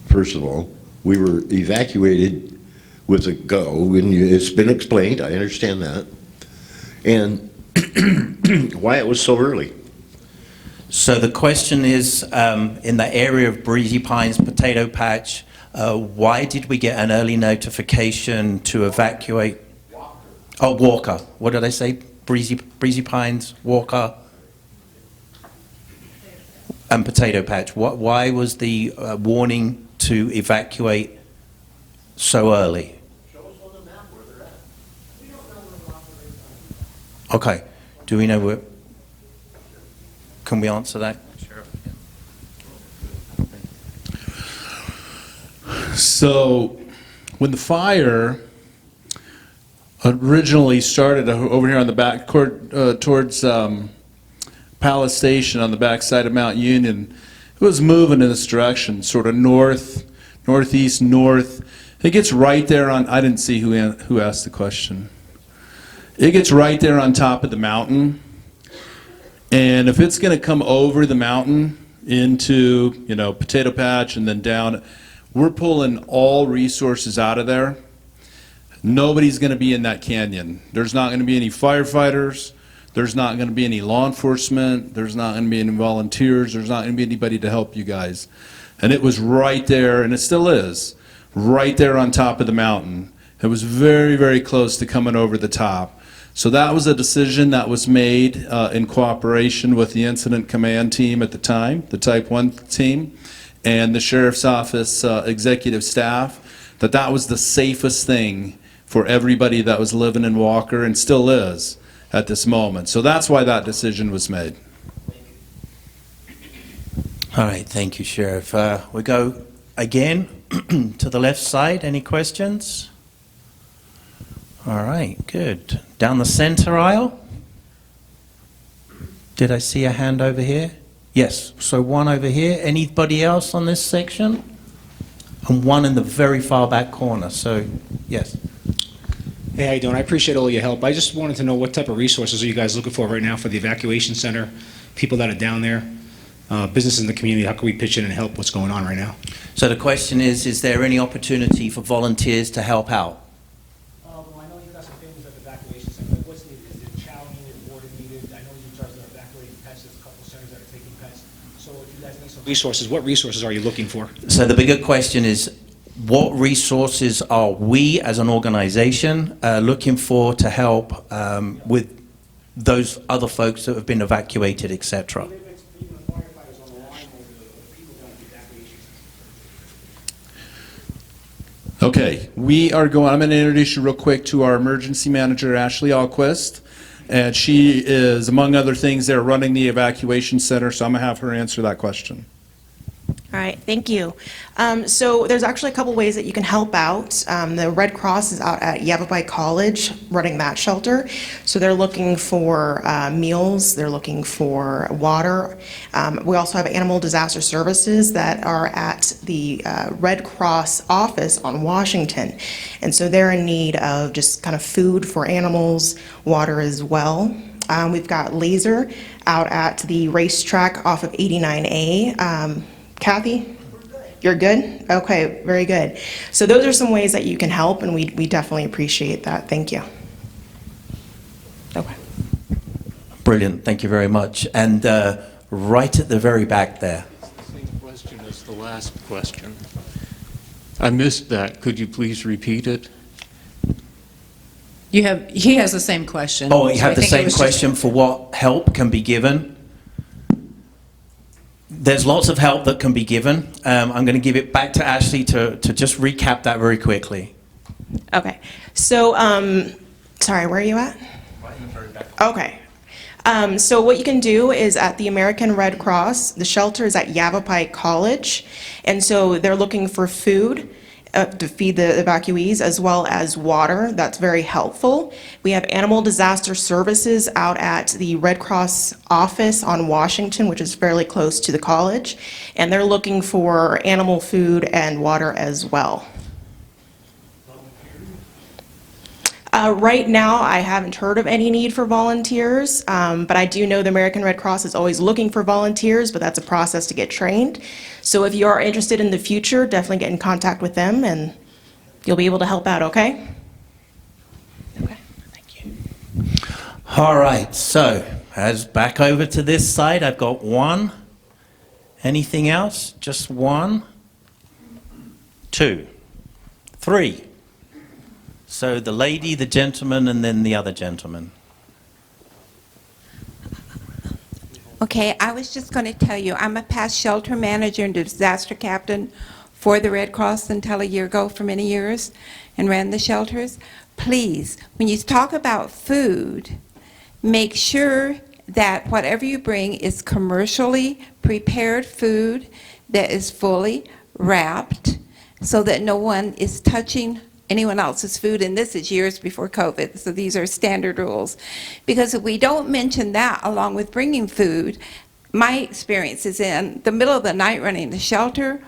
first of all, we were evacuated with a go, and it's been explained, I understand that, and why it was so early. So the question is, in the area of Breezy Pines, Potato Patch, why did we get an early notification to evacuate? Oh, Walker. What did I say? Breezy Pines, Walker, and Potato Patch. Why was the warning to evacuate so early? Okay. Do we know where? Can we answer that? So when the fire originally started over here on the back towards Palace Station on the back side of Mount Union, it was moving in this direction, sort of north, northeast, north. It gets right there on, I didn't see who asked the question. It gets right there on top of the mountain, and if it's going to come over the mountain into, you know, Potato Patch and then down, we're pulling all resources out of there. Nobody's going to be in that canyon. There's not going to be any firefighters. There's not going to be any law enforcement. There's not going to be any volunteers. There's not going to be anybody to help you guys. And it was right there, and it still is, right there on top of the mountain. It was very, very close to coming over the top. So that was a decision that was made in cooperation with the incident command team at the time, the Type 1 team, and the Sheriff's Office executive staff, that was the safest thing for everybody that was living in Walker and still is at this moment. So that's why that decision was made. All right, thank you, Sheriff. We go again to the left side. Any questions? All right, good. Down the center aisle. Did I see a hand over here? Yes, so one over here. Anybody else on this section? And one in the very far back corner, so yes. Hey, how you doing? I appreciate all your help. I just wanted to know what type of resources are you guys looking for right now for the evacuation center, people that are down there, businesses in the community. How can we pitch in and help what's going on right now? So the question is there any opportunity for volunteers to help out? Well, I know you've got some things at the evacuation center. What's needed? Is there chow needed, water needed? I know you in charge of evacuating pets. There's a couple of centers that are taking pets. So if you guys need some resources, what resources are you looking for? So the bigger question is, what resources are we as an organization looking for to help with those other folks that have been evacuated, etc.? Okay, I'm going to introduce you real quick to our emergency manager, Ashley Alquist. And she is, among other things, there running the evacuation center, so I'm going to have her answer that question. All right, thank you. So there's actually a couple ways that you can help out. The Red Cross is out at Yavapai College running that shelter. So they're looking for meals, they're looking for water. We also have Animal Disaster Services that are at the Red Cross office on Washington. And so they're in need of just kind of food for animals, water as well. We've got Laser out at the racetrack off of 89A. Kathy? You're good? Okay, very good. So those are some ways that you can help, and we definitely appreciate that. Thank you. Okay. Brilliant, thank you very much. And right at the very back there. Same question as the last question. I missed that. Could you please repeat it? He has the same question. Oh, you So I have the think it same was question for what help can be given? There's lots of help that can be given. I'm going to give it back to Ashley to just recap that very quickly. Okay. So, sorry, where are you at? Okay. So what you can do is at the American Red Cross, the shelter is at Yavapai College, and so they're looking for food to feed the evacuees, as well as water. That's very helpful. We have Animal Disaster Services out at the Red Cross office on Washington, which is fairly close to the college, and they're looking for animal food and water as well. Right now, I haven't heard of any need for volunteers, but I do know the American Red Cross is always looking for volunteers, but that's a process to get trained. So if you are interested in the future, definitely get in contact with them and you'll be able to help out, okay? Okay, thank you. All right, so as back over to this side, I've got one. Anything else? Just one, two, three. So the lady, the gentleman, and then the other gentleman. Okay, I was just going to tell you, I'm a past shelter manager and disaster captain for the Red Cross until a year ago for many years and ran the shelters. Please, when you talk about food, make sure that whatever you bring is commercially prepared food that is fully wrapped so that no one is touching anyone else's food, and this is years before COVID, so these are standard rules. Because if we don't mention that along with bringing food, my experience is in the middle of the night running the shelter,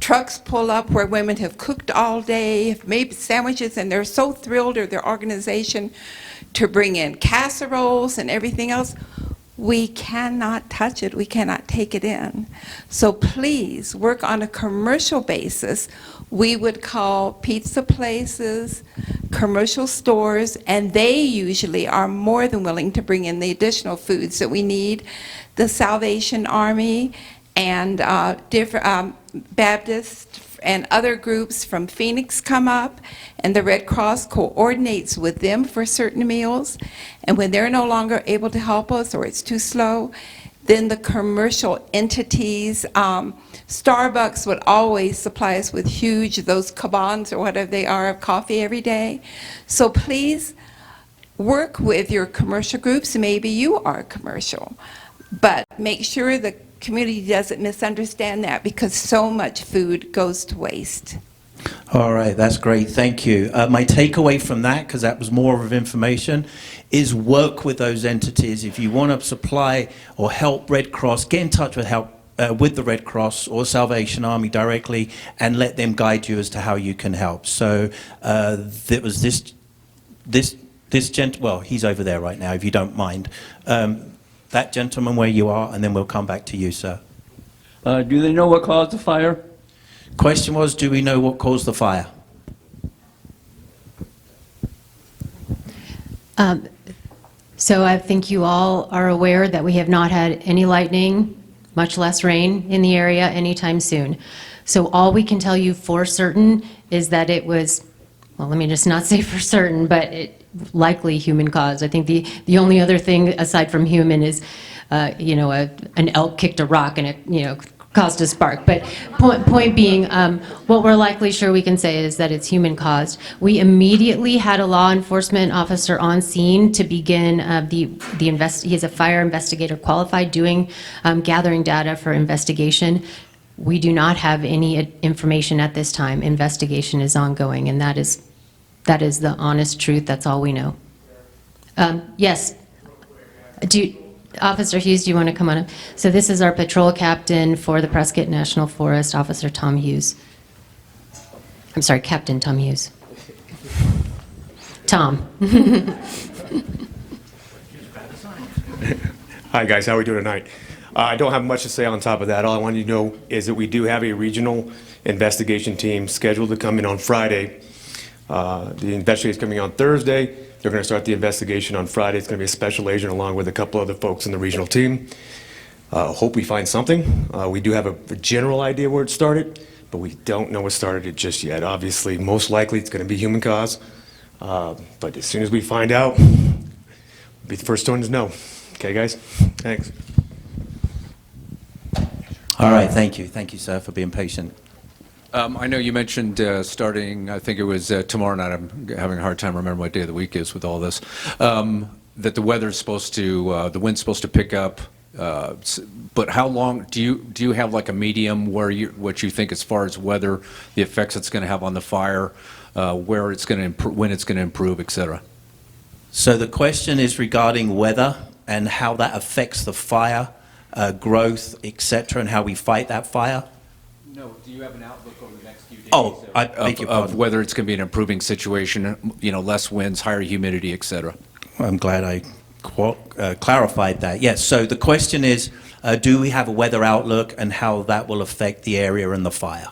trucks pull up where women have cooked all day, have made sandwiches, and they're so thrilled or their organization to bring in casseroles and everything else. We cannot touch it, we cannot take it in. So please work on a commercial basis. We would call pizza places, commercial stores, and they usually are more than willing to bring in the additional foods that we need. The Salvation Army and different Baptist and other groups from Phoenix come up, and the Red Cross coordinates with them for certain meals. And when they're no longer able to help us or it's too slow, then the commercial entities. Starbucks would always supply us with huge, those cabans or whatever they are, of coffee every day. So please work with your commercial groups. Maybe you are commercial, but make sure the community doesn't misunderstand that, because so much food goes to waste. All right, that's great. Thank you. My takeaway from that, because that was more of information, is work with those entities. If you want to supply or help Red Cross, get in touch with the Red Cross or Salvation Army directly and let them guide you as to how you can help. So there was this gentleman, well, he's over there right now, if you don't mind. That gentleman where you are, and then we'll come back to you, sir. Do they know what caused the fire? Question was, do we know what caused the fire? So I think you all are aware that we have not had any lightning, much less rain in the area anytime soon. So all we can tell you for certain is that it was, well, let me just not say for certain, but it likely human caused. I think the only other thing aside from human is, an elk kicked a rock and it, caused a spark. But point being, what we're likely sure we can say is that it's human caused. We immediately had a law enforcement officer on scene to begin he's a fire investigator qualified, gathering data for investigation. We do not have any information at this time. Investigation is ongoing, and that is the honest truth. That's all we know. Yes. Officer Hughes, do you want to come on up? So this is our patrol captain for the Prescott National Forest, Officer Tom Hughes. I'm sorry, Captain Tom Hughes. Tom. Hi guys, how are we doing tonight? I don't have much to say on top of that. All I want you to know is that we do have a regional investigation team scheduled to come in on Friday. The investigator's coming on Thursday. They're going to start the investigation on Friday. It's going to be a special agent along with a couple other folks in the regional team. Hope we find something. We do have a general idea where it started, but we don't know what started it just yet. Obviously, most likely it's going to be human cause. But as soon as we find out, we'll be the first one to know. Okay, guys? Thanks. All right, thank you. Thank you, sir, for being patient. I know you mentioned starting, I think it was tomorrow night, I'm having a hard time remembering what day of the week is with all this, that the weather's supposed to, the wind's supposed to pick up, but how long, do you have like a medium where what you think as far as weather, the effects it's going to have on the fire, where it's going to when it's going to improve, et cetera? So the question is regarding weather and how that affects the fire, growth, et cetera, and how we fight that fire? No, do you have an outlook over the next few days? Oh, I beg your pardon. Of whether it's going to be an improving situation, less winds, higher humidity, et cetera. I'm glad I clarified that. Yes, so the question is, do we have a weather outlook and how that will affect the area and the fire?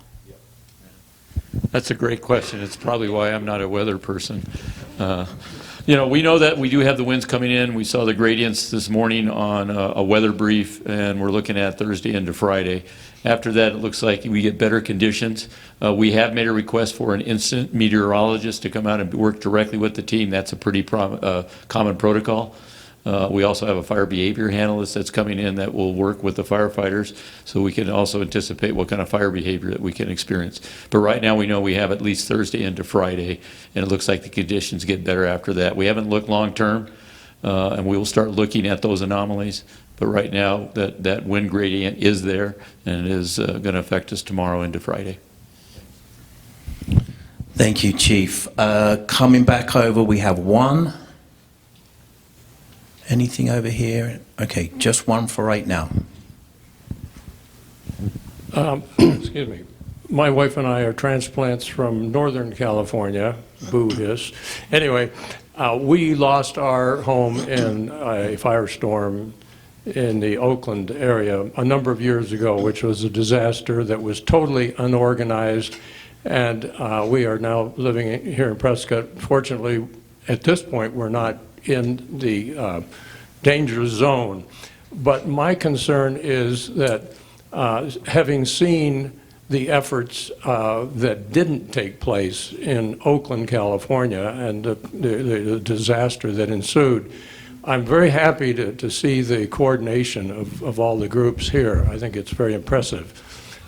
That's a great question. It's probably why I'm not a weather person. We know that we do have the winds coming in. We saw the gradients this morning on a weather brief, and we're looking at Thursday into Friday. After that, it looks like we get better conditions. We have made a request for an instant meteorologist to come out and work directly with the team. That's a pretty common protocol. We also have a fire behavior analyst that's coming in that will work with the firefighters, so we can also anticipate what kind of fire behavior that we can experience. But right now we know we have at least Thursday into Friday, and it looks like the conditions get better after that. We haven't looked long term, and we will start looking at those anomalies. But right now that wind gradient is there, and it is going to affect us tomorrow into Friday. Thank you, Chief. Coming back over, we have one. Anything over here? Okay, just one for right now. Excuse me. My wife and I are transplants from Northern California, Buddhists. Anyway, we lost our home in a firestorm in the Oakland area a number of years ago, which was a disaster that was totally unorganized. And we are now living here in Prescott. Fortunately, at this point, we're not in the danger zone. But my concern is that having seen the efforts that didn't take place in Oakland, California, and the disaster that ensued, I'm very happy to see the coordination of all the groups here. I think it's very impressive.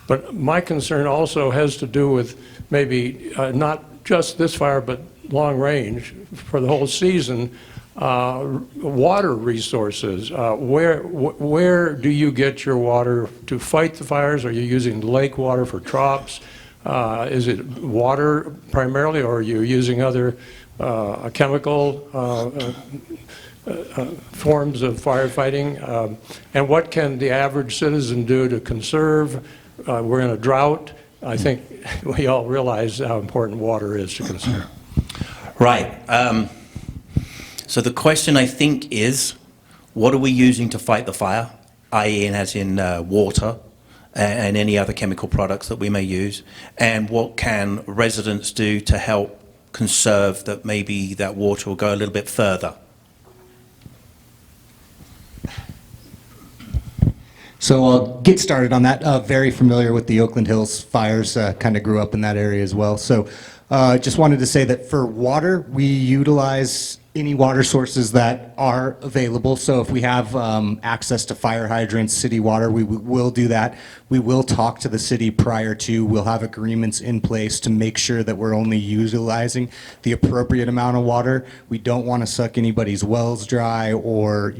But my concern also has to do with maybe not just this fire, but long range for the whole season. Water resources. Where do you get your water to fight the fires? Are you using lake water for troughs? Is it water primarily, or are you using other chemical forms of firefighting? And what can the average citizen do to conserve? We're in a drought. I think we all realize how important water is to conserve. Right. So the question, I think, is, what are we using to fight the fire, i.e. as in water and any other chemical products that we may use, and what can residents do to help conserve that maybe that water will go a little bit further? So I'll get started on that. Very familiar with the Oakland Hills fires, kind of grew up in that area as well. So just wanted to say that for water, we utilize any water sources that are available. So if we have access to fire hydrants, city water, we will do that. We will talk to the city prior to. We'll have agreements in place to make sure that we're only utilizing the appropriate amount of water. We don't want to suck anybody's wells dry or,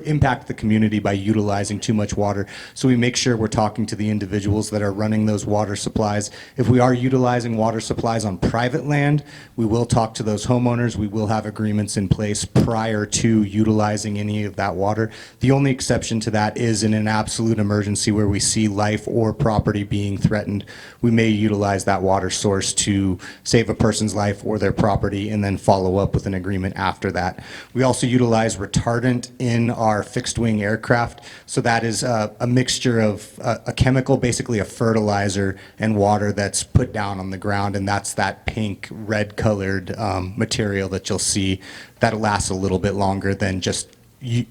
impact the community by utilizing too much water. So we make sure we're talking to the individuals that are running those water supplies. If we are utilizing water supplies on private land, we will talk to those homeowners. We will have agreements in place prior to utilizing any of that water. The only exception to that is in an absolute emergency where we see life or property being threatened. We may utilize that water source to save a person's life or their property and then follow up with an agreement after that. We also utilize retardant in our fixed wing aircraft. So that is a mixture of a chemical, basically a fertilizer, and water that's put down on the ground, and that's that pink, red colored material that you'll see that lasts a little bit longer than just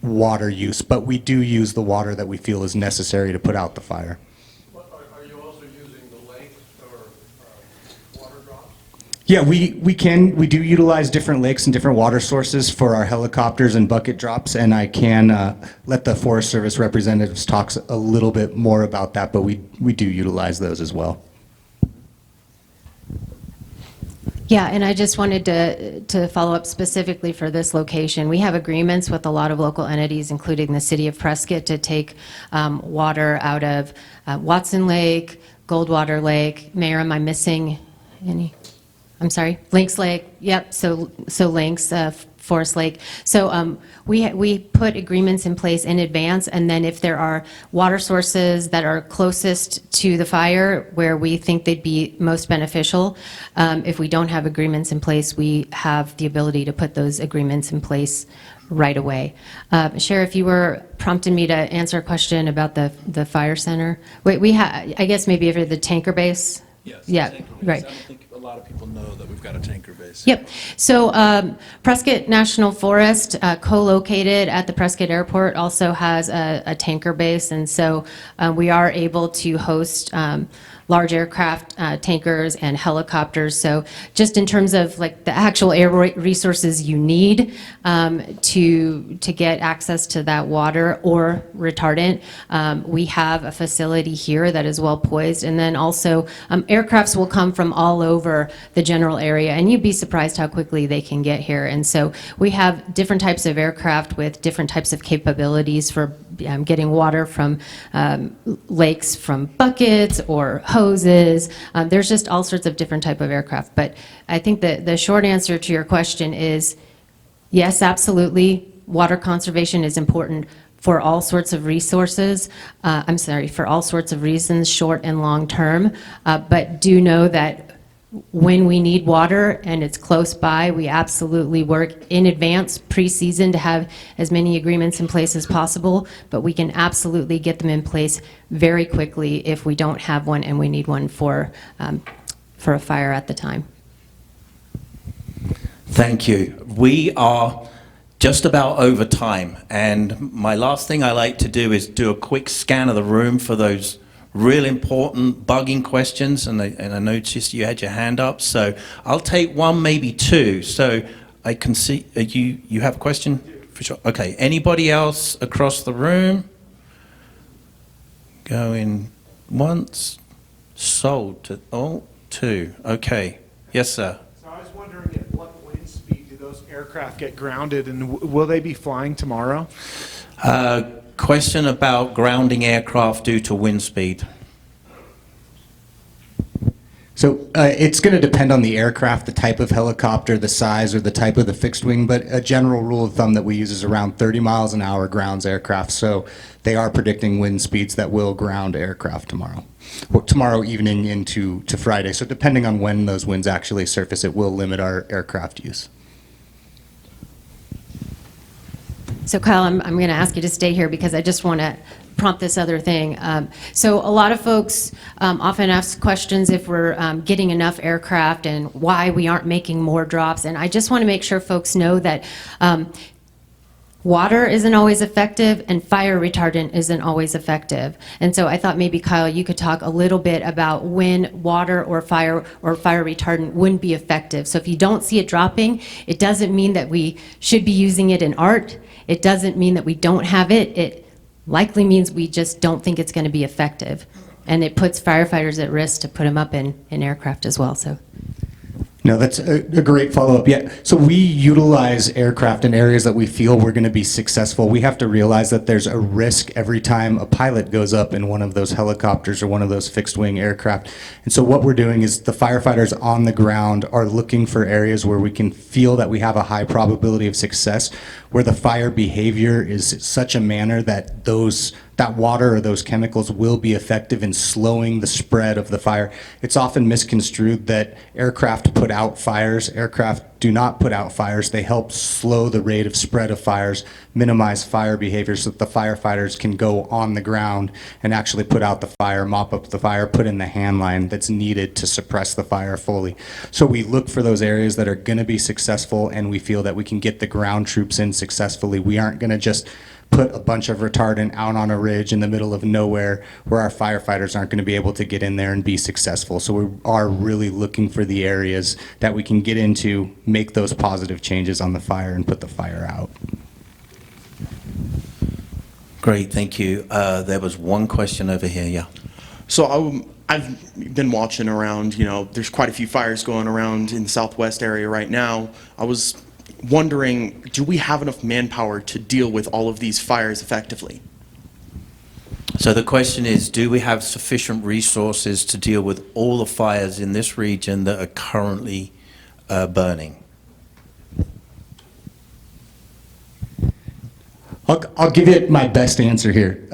water use. But we do use the water that we feel is necessary to put out the fire. Are you also using the lakes or water drops? Yeah, we do utilize different lakes and different water sources for our helicopters and bucket drops, and I can let the Forest Service representatives talk a little bit more about that, but we do utilize those as well. Yeah, and I just wanted to follow up specifically for this location. We have agreements with a lot of local entities, including the City of Prescott, to take water out of Watson Lake, Goldwater Lake. Mayor, am I missing any? I'm sorry, Lynx Lake, yep, so Lynx, Forest Lake. So we put agreements in place in advance, and then if there are water sources that are closest to the fire where we think they'd be most beneficial, if we don't have agreements in place, we have the ability to put those agreements in place right away. Sheriff, you were prompting me to answer a question about the fire center. Wait, I guess maybe for the tanker base? Yes. Yeah, right. I don't think a lot of people know that we've got a tanker base. Yep. So Prescott National Forest, co-located at the Prescott Airport, also has a tanker base, and so we are able to host large aircraft, tankers, and helicopters. So just in terms of like the actual air resources you need to get access to that water or retardant, we have a facility here that is well poised. And then also aircrafts will come from all over the general area, and you'd be surprised how quickly they can get here. And so we have different types of aircraft with different types of capabilities for getting water from lakes from buckets or hoses. There's just all sorts of different type of aircraft. But I think the short answer to your question is yes, absolutely. Water conservation is important for all sorts of resources. For all sorts of reasons, short and long term. But do know that when we need water and it's close by, we absolutely work in advance, pre-season, to have as many agreements in place as possible, but we can absolutely get them in place very quickly if we don't have one and we need one for a fire at the time. Thank you. We are just about over time, and my last thing I like to do is do a quick scan of the room for those real important bugging questions, and I noticed you had your hand up, so I'll take one, maybe two. So I can see, you have a question? For sure. Okay, anybody else across the room? Going once, sold to, oh, two, okay. Yes, sir. So I was wondering at what wind speed do those aircraft get grounded, and will they be flying tomorrow? Question about grounding aircraft due to wind speed. So it's going to depend on the aircraft, the type of helicopter, the size, or the type of the fixed wing, but a general rule of thumb that we use is around 30 miles an hour grounds aircraft. So they are predicting wind speeds that will ground aircraft tomorrow, or tomorrow evening into Friday. So depending on when those winds actually surface, it will limit our aircraft use. So Kyle, I'm going to ask you to stay here because I just want to prompt this other thing. So a lot of folks often ask questions if we're getting enough aircraft and why we aren't making more drops. And I just want to make sure folks know that water isn't always effective and fire retardant isn't always effective. And so I thought maybe Kyle, you could talk a little bit about when water or fire retardant wouldn't be effective. So if you don't see it dropping, it doesn't mean that we should be using it in art. It doesn't mean that we don't have it. It likely means we just don't think it's going to be effective. And it puts firefighters at risk to put them up in aircraft as well. So. No, that's a great follow-up. Yeah, so we utilize aircraft in areas that we feel we're going to be successful. We have to realize that there's a risk every time a pilot goes up in one of those helicopters or one of those fixed-wing aircraft. And so what we're doing is the firefighters on the ground are looking for areas where we can feel that we have a high probability of success, where the fire behavior is such a manner that that water or those chemicals will be effective in slowing the spread of the fire. It's often misconstrued that aircraft put out fires. Aircraft do not put out fires. They help slow the rate of spread of fires, minimize fire behavior so that the firefighters can go on the ground and actually put out the fire, mop up the fire, put in the hand line that's needed to suppress the fire fully. So we look for those areas that are going to be successful, and we feel that we can get the ground troops in successfully. We aren't going to just put a bunch of retardant out on a ridge in the middle of nowhere where our firefighters aren't going to be able to get in there and be successful. So we are really looking for the areas that we can get into, make those positive changes on the fire, and put the fire out. Great, thank you. There was one question over here, yeah. So I've been watching around, there's quite a few fires going around in the southwest area right now. I was wondering, do we have enough manpower to deal with all of these fires effectively? So the question is, do we have sufficient resources to deal with all the fires in this region that are currently burning? I'll give it my best answer here.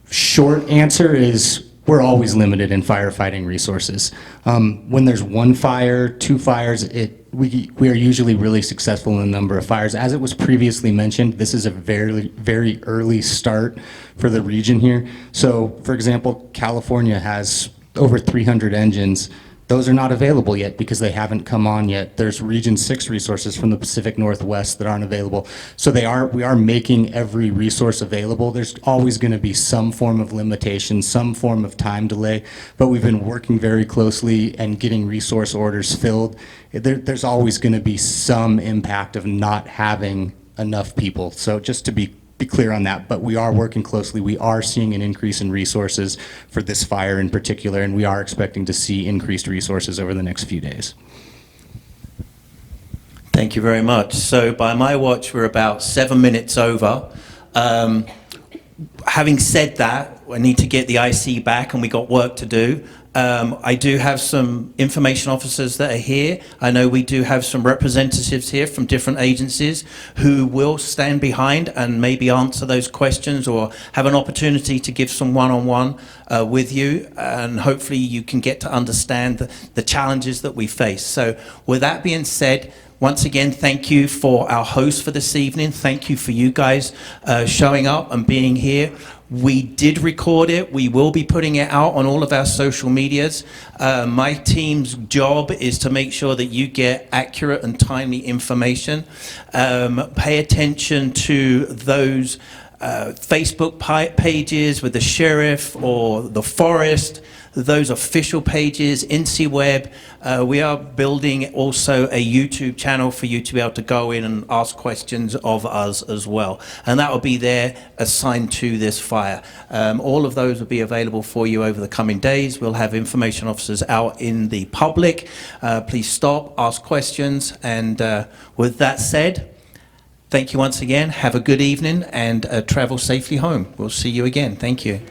Short answer is we're always limited in firefighting resources. When there's one fire, two fires, we are usually really successful in the number of fires. As it was previously mentioned, this is a very, very early start for the region here. So, for example, California has over 300 engines. Those are not available yet because they haven't come on yet. There's Region 6 resources from the Pacific Northwest that aren't available. So we are making every resource available. There's always going to be some form of limitation, some form of time delay, but we've been working very closely and getting resource orders filled. There's always going to be some impact of not having enough people. So just to be clear on that, but we are working closely. We are seeing an increase in resources for this fire in particular, and we are expecting to see increased resources over the next few days. Thank you very much. So by my watch, we're about 7 minutes over. Having said that, I need to get the IC back, and we got work to do. I do have some information officers that are here. I know we do have some representatives here from different agencies who will stand behind and maybe answer those questions or have an opportunity to give some one-on-one with you, and hopefully you can get to understand the challenges that we face. So with that being said, once again, thank you for our host for this evening. Thank you for you guys showing up and being here. We did record it. We will be putting it out on all of our social medias. My team's job is to make sure that you get accurate and timely information. Pay attention to those Facebook pages with the sheriff or the forest, those official pages, INSEE we are building also a YouTube channel for you to be able to go in and ask questions of us as well. And that will be there assigned to this fire. All of those will be available for you over the coming days. We'll have information officers out in the public. Please stop, ask questions. And with that said, thank you once again. Have a good evening and travel safely home. We'll see you again. Thank you.